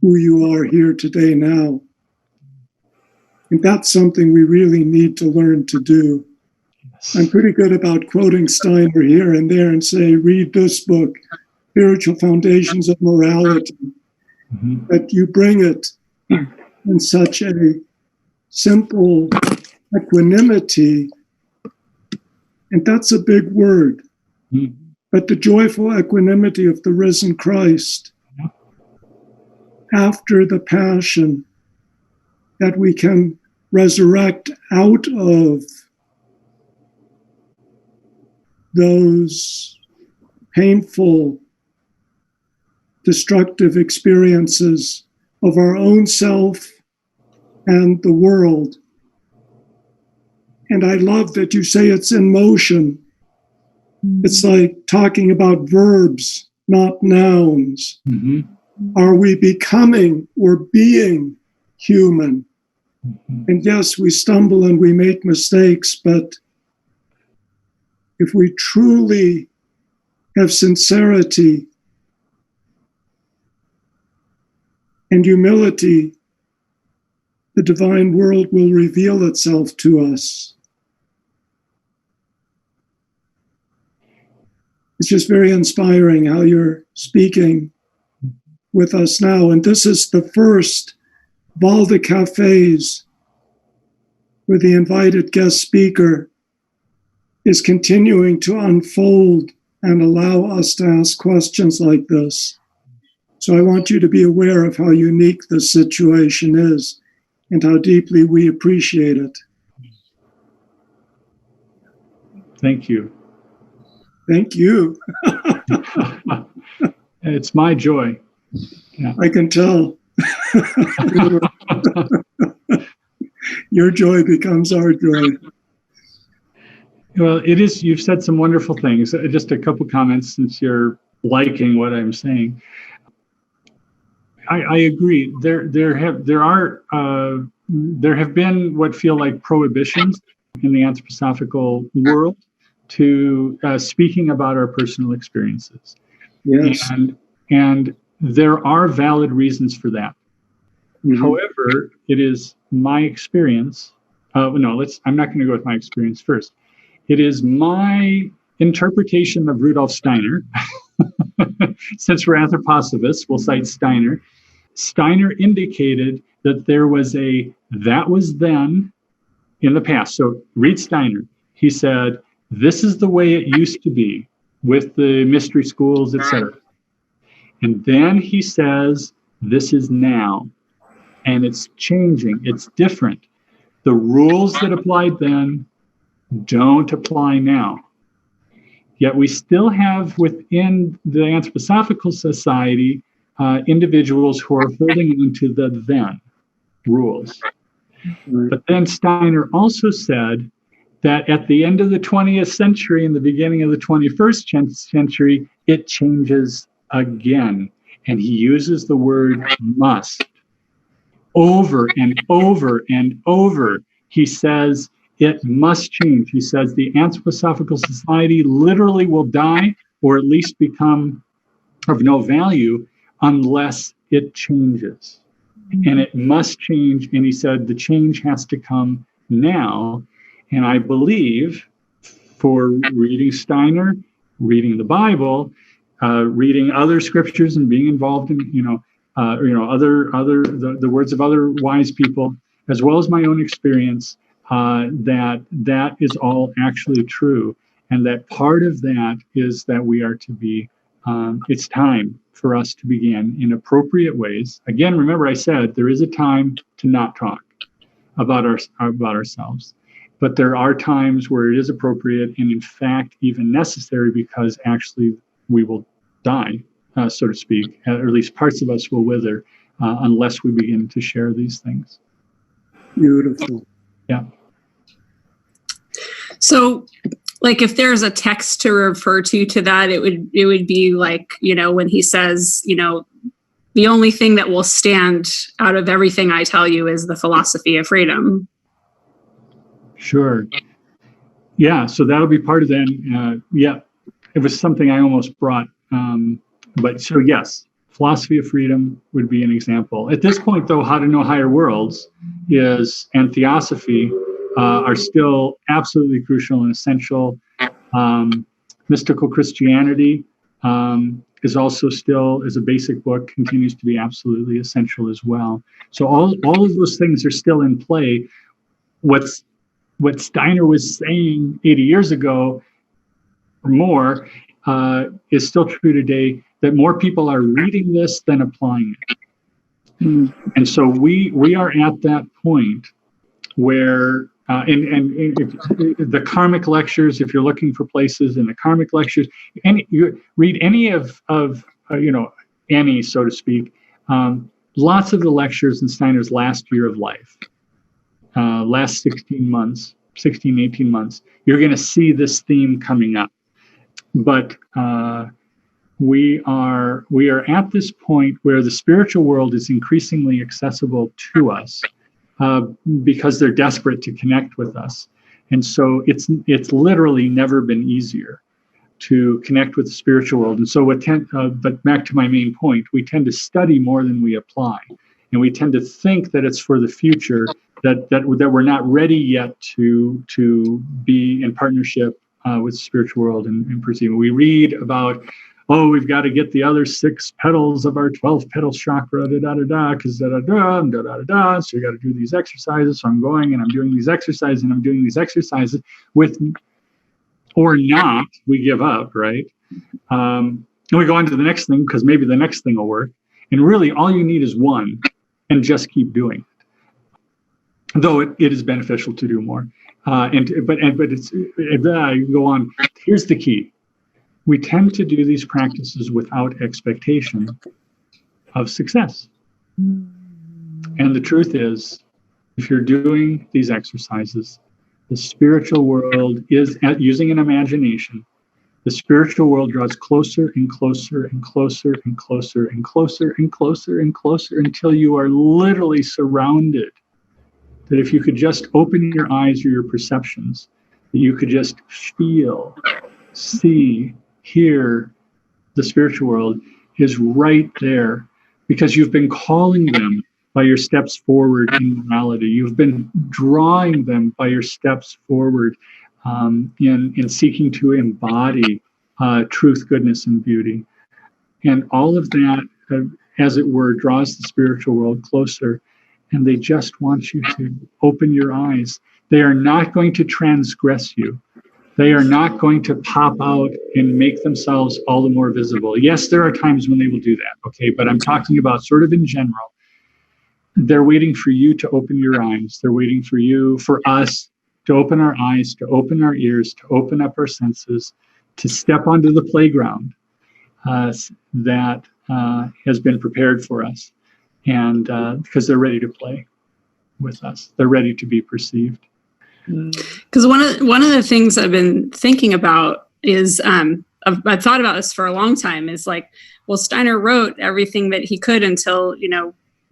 who you are here today now. And that's something we really need to learn to do. I'm pretty good about quoting Steiner here and there and say, read this book, Spiritual Foundations of Morality. But you bring it in such a simple equanimity, and that's a big word, but the joyful equanimity of the risen Christ after the passion, that we can resurrect out of those painful, destructive experiences of our own self and the world. And I love that you say it's in motion. It's like talking about verbs, not nouns. Are we becoming or being human? And yes, we stumble and we make mistakes, but if we truly have sincerity and humility, the divine world will reveal itself to us. It's just very inspiring how you're speaking with us now. And this is the first of all the cafes where the invited guest speaker is continuing to unfold and allow us to ask questions like this. So I want you to be aware of how unique this situation is and how deeply we appreciate it. Thank you. Thank you. It's my joy. Yeah. I can tell. Your joy becomes our joy. Well, it is. You've said some wonderful things. Just a couple comments since you're liking what I'm saying. I agree. There have been what feel like prohibitions in the anthroposophical world to speaking about our personal experiences. Yes. And there are valid reasons for that. Mm-hmm. However, it is my experience. I'm not going to go with my experience first. It is my interpretation of Rudolf Steiner. Since we're anthroposophists, we'll cite Steiner. Steiner indicated that there was that was then in the past. So read Steiner. He said, this is the way it used to be with the mystery schools, etc. And then he says, this is now. And it's changing. It's different. The rules that applied then don't apply now. Yet we still have within the Anthroposophical Society individuals who are holding on to the then rules. But then Steiner also said that at the end of the 20th century and the beginning of the 21st century, it changes again. And he uses the word must. Over and over and over, he says it must change. He says the Anthroposophical Society literally will die or at least become of no value unless it changes. And it must change. And he said the change has to come now. And I believe for reading Steiner, reading the Bible, reading other scriptures and being involved in, the words of other wise people, as well as my own experience, that is all actually true. And that part of that is that we are to be, it's time for us to begin in appropriate ways. Again, remember I said there is a time to not talk about ourselves. But there are times where it is appropriate and in fact even necessary, because actually we will die, so to speak, or at least parts of us will wither unless we begin to share these things. Beautiful. Yeah. So, like, if there's a text to refer to that, it would be like, when he says, the only thing that will stand out of everything I tell you is the philosophy of freedom. Sure. Yeah. So that'll be part of that. It was something I almost brought. But so yes, philosophy of freedom would be an example. At this point, though, how to know higher worlds and theosophy are still absolutely crucial and essential. Mystical Christianity is also still, as a basic book, continues to be absolutely essential as well. So all of those things are still in play. What Steiner was saying 80 years ago or more is still true today, that more people are reading this than applying it. And so we are at that point where, and the karmic lectures, if you're looking for places in the karmic lectures, you read any of any, so to speak, lots of the lectures in Steiner's last year of life, last 18 months, you're going to see this theme coming up. But we are at this point where the spiritual world is increasingly accessible to us because they're desperate to connect with us. And so it's literally never been easier to connect with the spiritual world. And so but back to my main point, we tend to study more than we apply. And we tend to think that it's for the future, that we're not ready yet to be in partnership with the spiritual world and perceive. We read about, oh, we've got to get the other 6 petals of our 12 petal chakra, because so you got to do these exercises. So I'm going and I'm doing these exercises and I'm doing these exercises with, or not, we give up, right? And we go on to the next thing because maybe the next thing will work. And really all you need is one, and just keep doing it. Though it is beneficial to do more. But it's, you go on. Here's the key. We tend to do these practices without expectation of success. And the truth is, if you're doing these exercises, the spiritual world is, using an imagination, the spiritual world draws closer and closer and closer and closer and closer and closer and closer until you are literally surrounded. That if you could just open your eyes or your perceptions, that you could just feel, see, hear the spiritual world is right there, because you've been calling them by your steps forward in morality. You've been drawing them by your steps forward in seeking to embody truth, goodness, and beauty. And all of that, as it were, draws the spiritual world closer. And they just want you to open your eyes. They are not going to transgress you. They are not going to pop out and make themselves all the more visible. Yes, there are times when they will do that, okay? But I'm talking about sort of in general. They're waiting for you to open your eyes. They're waiting for you, for us, to open our eyes, to open our ears, to open up our senses, to step onto the playground that has been prepared for us. And because they're ready to play with us, they're ready to be perceived. Because one of the things I've been thinking about is I've thought about this for a long time. Is like, well, Steiner wrote everything that he could until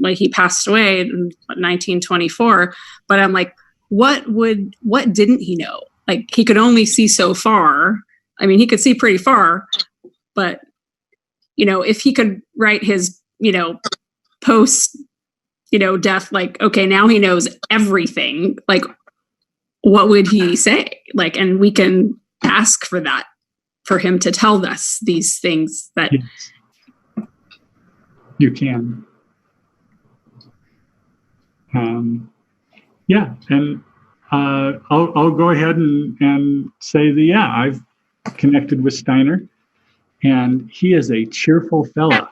like he passed away in 1924. But I'm like, what didn't he know? Like, he could only see so far. I mean, he could see pretty far, but if he could write his post death, like, okay, now he knows everything, like, what would he say? Like, and we can ask for that, for him to tell us these things that you can. And I'll go ahead and say that, I've connected with Steiner, and he is a cheerful fella.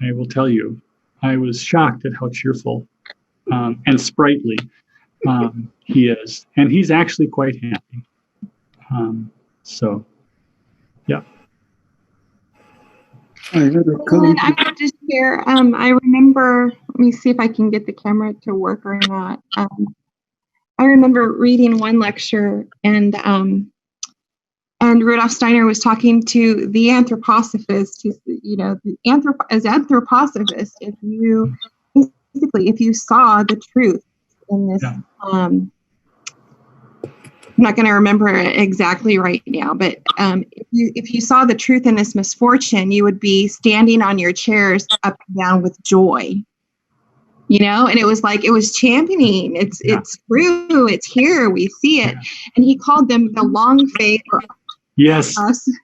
I will tell you, I was shocked at how cheerful and sprightly he is, and he's actually quite happy. I had a Lelan, I would just share. I remember. Let me see if I can get the camera to work or not. I remember reading one lecture, and Rudolf Steiner was talking to the anthroposophist. As anthroposophist, if you saw the truth in this, I'm not going to remember exactly right now, but if you saw the truth in this misfortune, you would be standing on your chairs up and down with joy. And it was like, it was championing. It's true. It's here. We see it. And he called them the long-faced. Yes.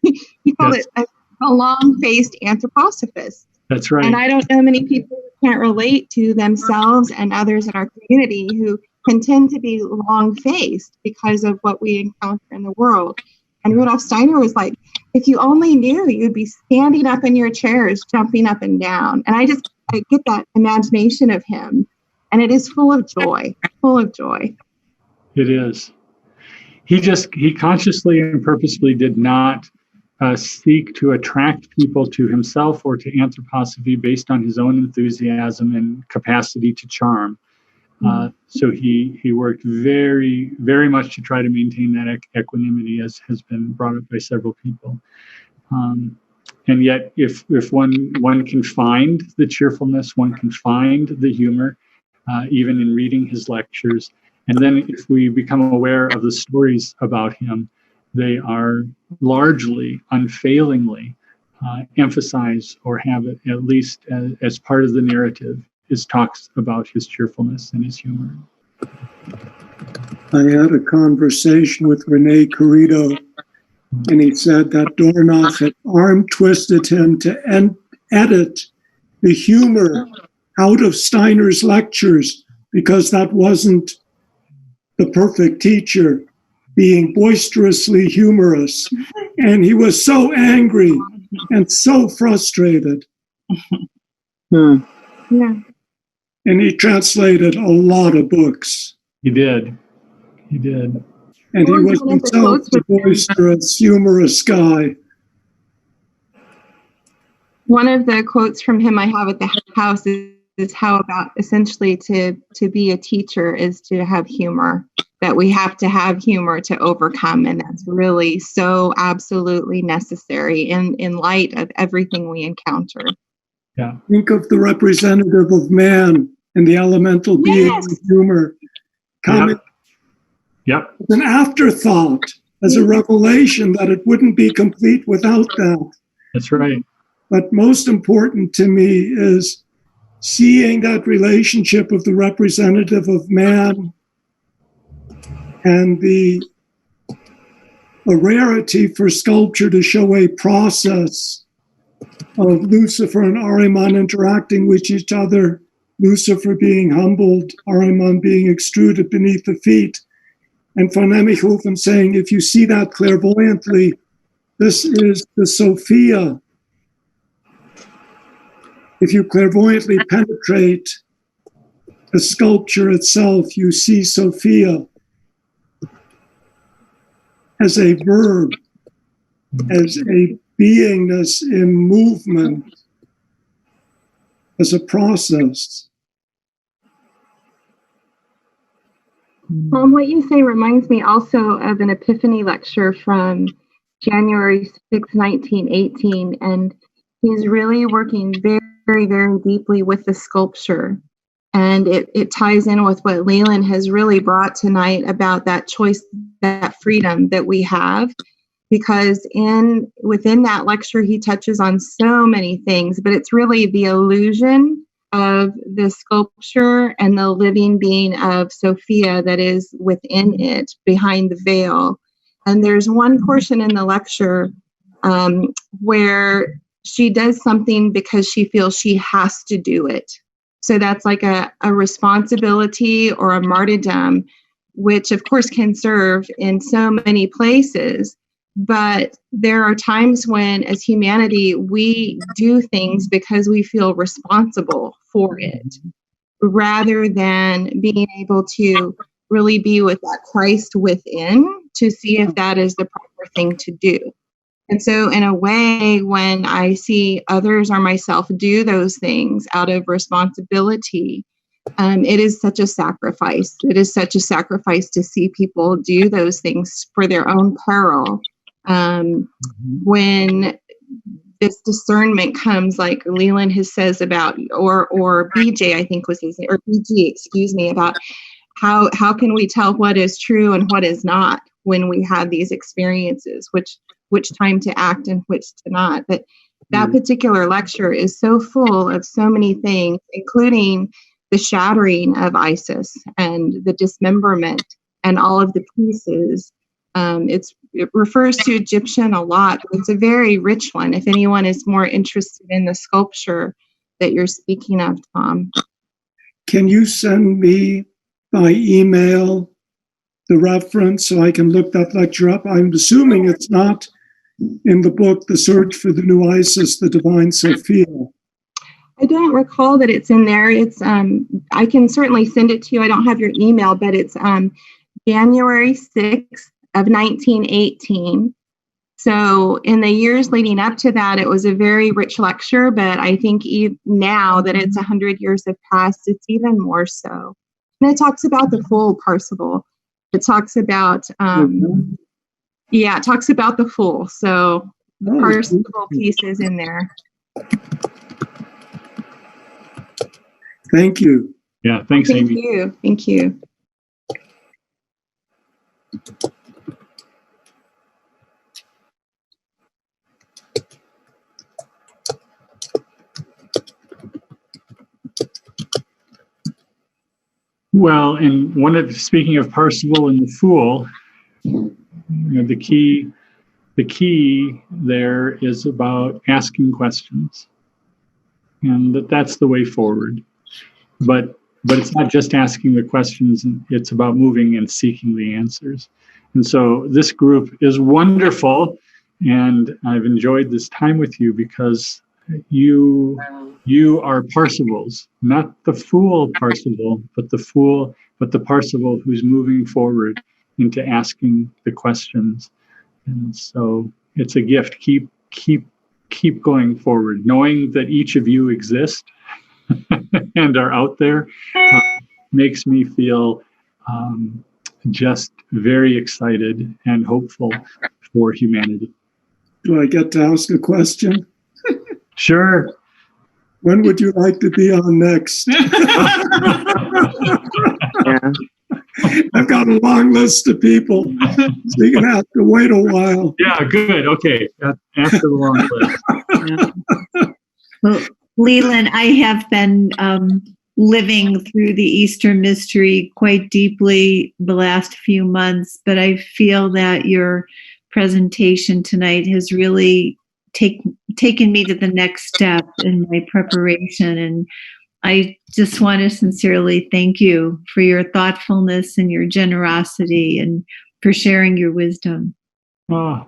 He called it a long-faced anthroposophist. That's right. And I don't know many people who can't relate to themselves and others in our community who can tend to be long-faced because of what we encounter in the world. And Rudolf Steiner was like, if you only knew, you'd be standing up in your chairs, jumping up and down. And I get that imagination of him. And it is full of joy. It is. He consciously and purposefully did not seek to attract people to himself or to anthroposophy based on his own enthusiasm and capacity to charm. So he worked very, very much to try to maintain that equanimity, as has been brought up by several people. And yet, if one can find the cheerfulness, one can find the humor, even in reading his lectures, and then if we become aware of the stories about him, they are largely, unfailingly emphasize or have it at least as part of the narrative, is talks about his cheerfulness and his humor. I had a conversation with Rene Corrido And he said that Dornach had arm twisted him to edit the humor out of Steiner's lectures because that wasn't the perfect teacher, being boisterously humorous. And he was so angry and so frustrated. Yeah. And he translated a lot of books. He did. He did. And he was himself a boisterous, humorous guy. One of the quotes from him I have at the house is how about essentially to be a teacher is to have humor, that we have to have humor to overcome. And that's really so absolutely necessary in light of everything we encounter. Yeah. Think of the representative of man and the elemental being of humor coming. Yep. It's an afterthought as a revelation that it wouldn't be complete without that. That's right. But most important to me is seeing that relationship of the representative of man and the rarity for sculpture to show a process of Lucifer and Ahriman interacting with each other, Lucifer being humbled, Ahriman being extruded beneath the feet, and von Emichhofen saying, if you see that clairvoyantly, this is the Sophia. If you clairvoyantly penetrate the sculpture itself, you see Sophia as a verb, as a beingness in movement, as a process. What you say reminds me also of an Epiphany lecture from January 6, 1918, and he's really working very, very deeply with the sculpture. And it ties in with what Lelan has really brought tonight about that choice, that freedom that we have. Because within that lecture, he touches on so many things, but it's really the illusion of the sculpture and the living being of Sophia that is within it, behind the veil. And there's one portion in the lecture where she does something because she feels she has to do it. So that's like a responsibility or a martyrdom, which of course can serve in so many places. But there are times when, as humanity, we do things because we feel responsible for it, rather than being able to really be with that Christ within to see if that is the proper thing to do. And so in a way, when I see others or myself do those things out of responsibility, it is such a sacrifice. It is such a sacrifice to see people do those things for their own peril. When this discernment comes, like Lelan says about, or BJ, I think was his name, or BG, excuse me, about how can we tell what is true and what is not when we have these experiences, which time to act and which to not. But that particular lecture is so full of so many things, including the shattering of Isis and the dismemberment and all of the pieces. It refers to Egyptian a lot, but it's a very rich one. If anyone is more interested in the sculpture that you're speaking of, Tom. Can you send me by email the reference so I can look that lecture up? I'm assuming it's not in the book, The Search for the New Isis, the Divine Sophia. I don't recall that it's in there. It's I can certainly send it to you. I don't have your email, but it's January 6th of 1918. So in the years leading up to that, it was a very rich lecture, but I think now that it's 100 years have passed, it's even more so. And it talks about the full Parsival. It talks about, it talks about the full. So the Parsival piece is in there. Thank you. Yeah, thanks, Thank Amy. you. Thank you. Well, and speaking of Percival and the Fool, the key the key there is about asking questions, and that's the way forward. But it's not just asking the questions, it's about moving and seeking the answers. And so this group is wonderful, and I've enjoyed this time with you because you are Parsifals, not the fool Parsival, but the Parsival who's moving forward into asking the questions. And so it's a gift. Keep going forward, knowing that each of you exist and are out there makes me feel just very excited and hopeful for humanity. Do I get to ask a question? Sure. When would you like to be on next? Yeah. I've got a long list of people, so you're going to have to wait a while. Yeah, good. Okay. After the long list. Well, Lelan, I have been living through the Easter mystery quite deeply the last few months, but I feel that your presentation tonight has really taken me to the next step in my preparation. And I just want to sincerely thank you for your thoughtfulness and your generosity and for sharing your wisdom. Oh,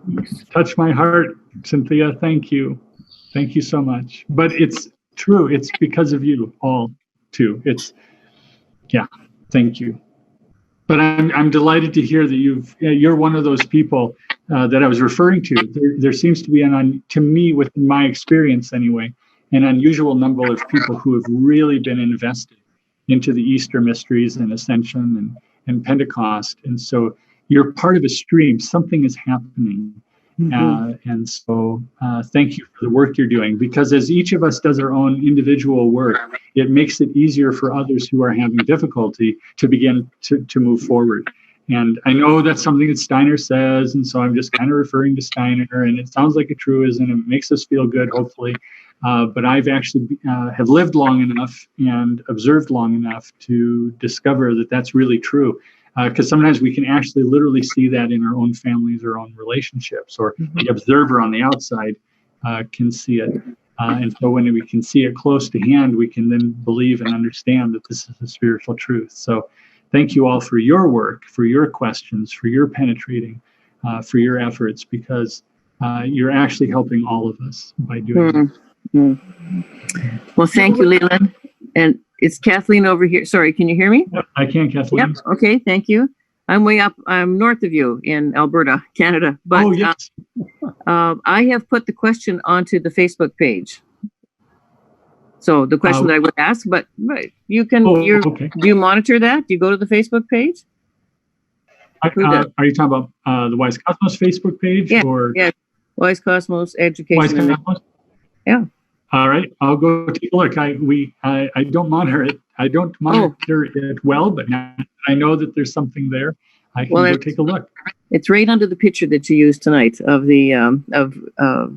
touch my heart, Cynthia. Thank you. Thank you so much. But it's true. It's because of you all, too. Thank you. But I'm delighted to hear that you're one of those people that I was referring to. There seems to be to me, within my experience anyway, an unusual number of people who have really been invested into the Easter mysteries and Ascension and Pentecost. And so you're part of a stream. Something is happening. And so thank you for the work you're doing, because as each of us does our own individual work, it makes it easier for others who are having difficulty to begin to move forward. And I know that's something that Steiner says, and so I'm just kind of referring to Steiner, and it sounds like a truism, and it makes us feel good, hopefully. But I've actually have lived long enough and observed long enough to discover that that's really true. Because sometimes we can actually literally see that in our own families or own relationships, or the observer on the outside can see it. And so when we can see it close to hand, we can then believe and understand that this is a spiritual truth. So thank you all for your work, for your questions, for your penetrating, for your efforts, because you're actually helping all of us by doing it. Well, thank you, Lelan. And it's Kathleen over here. Sorry, can you hear me? Yep, I can, Kathleen. Yep. Okay, thank you. I'm way up. I'm north of you in Alberta, Canada. But yes. I have put the question onto the Facebook page. So the question that I would ask, but you can. Okay. Do you monitor that? Do you go to the Facebook page? Are you talking about the Wise Cosmos Facebook page? Yeah. Wise Cosmos Education. Wise Cosmos? Yeah. All right, I'll go take a look. I don't monitor it. I don't monitor it well, but now I know that there's something there. I can go take a look. It's right under the picture that you used tonight of the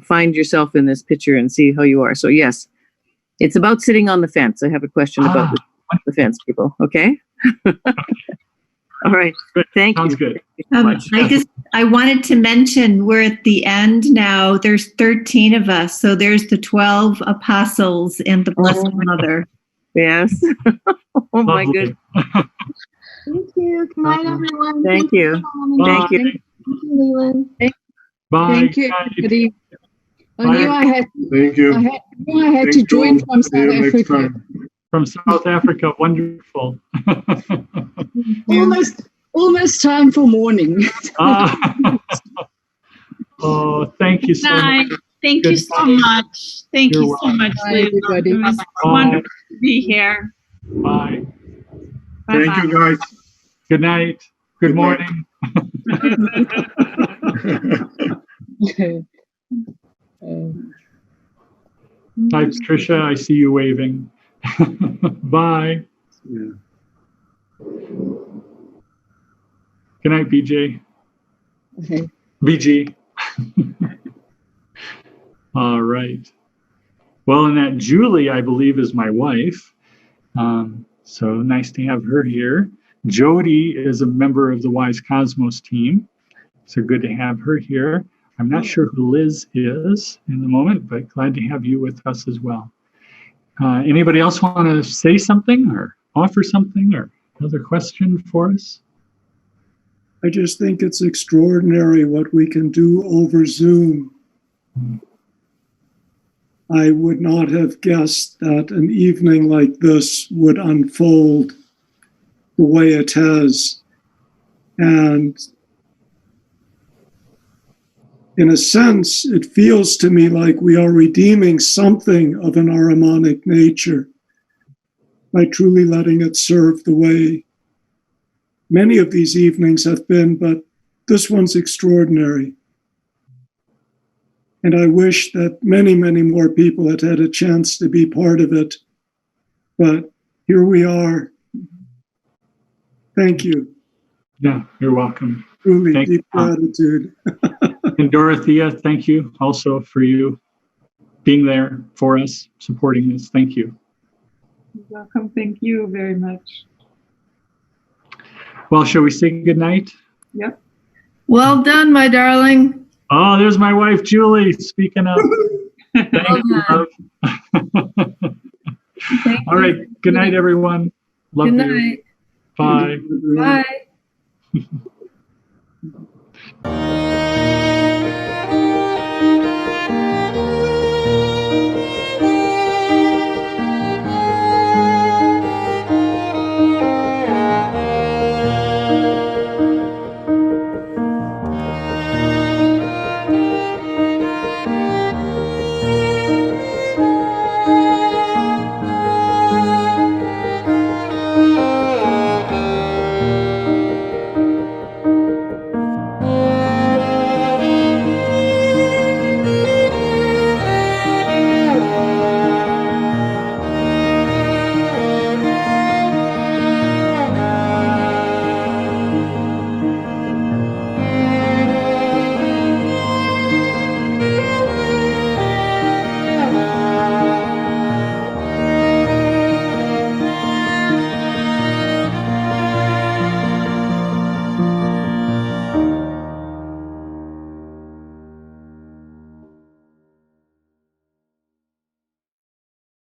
find yourself in this picture and see how you are. So yes, it's about sitting on the fence. I have a question about the fence, people. Okay. All right. Thank you. Sounds good. I wanted to mention we're at the end now. There's 13 of us. So there's the 12 apostles and the Blessed Mother. Yes. Oh my goodness. Thank you. Good night, everyone. Thank you. Thank you. Thank you, Lelan. Bye. Thank you, everybody. I knew I had, Thank you. I had to join from South Africa. From South Africa, wonderful. Almost time for morning. Oh, thank you so much. Thank you so much. Thank you so much, Lelan. It was wonderful to be here. Bye. Thank you, guys. Good night. Good morning. Hi, Patricia. I see you waving. Bye. Yeah. Good night, BJ. Okay. BG. All right. Well, and that Julie, I believe, is my wife. So nice to have her here. Jody is a member of the Wise Cosmos team. So good to have her here. I'm not sure who Liz is in the moment, but glad to have you with us as well. Anybody else want to say something or offer something or another question for us? I just think it's extraordinary what we can do over Zoom. I would not have guessed that an evening like this would unfold the way it has. And in a sense, it feels to me like we are redeeming something of an Ahrimanic nature by truly letting it serve the way many of these evenings have been, but this one's extraordinary. And I wish that many, many more people had had a chance to be part of it. But here we are. Thank you. Yeah, you're welcome. Truly deep gratitude. And Dorothea, thank you also for you being there for us, supporting this. Thank you. You're welcome. Thank you very much. Well, shall we say goodnight? Yep. Well done, my darling. Oh, there's my wife, Julie, speaking up. Thank you, love. All right. Good night, everyone. Love Good you. night. Bye. Bye.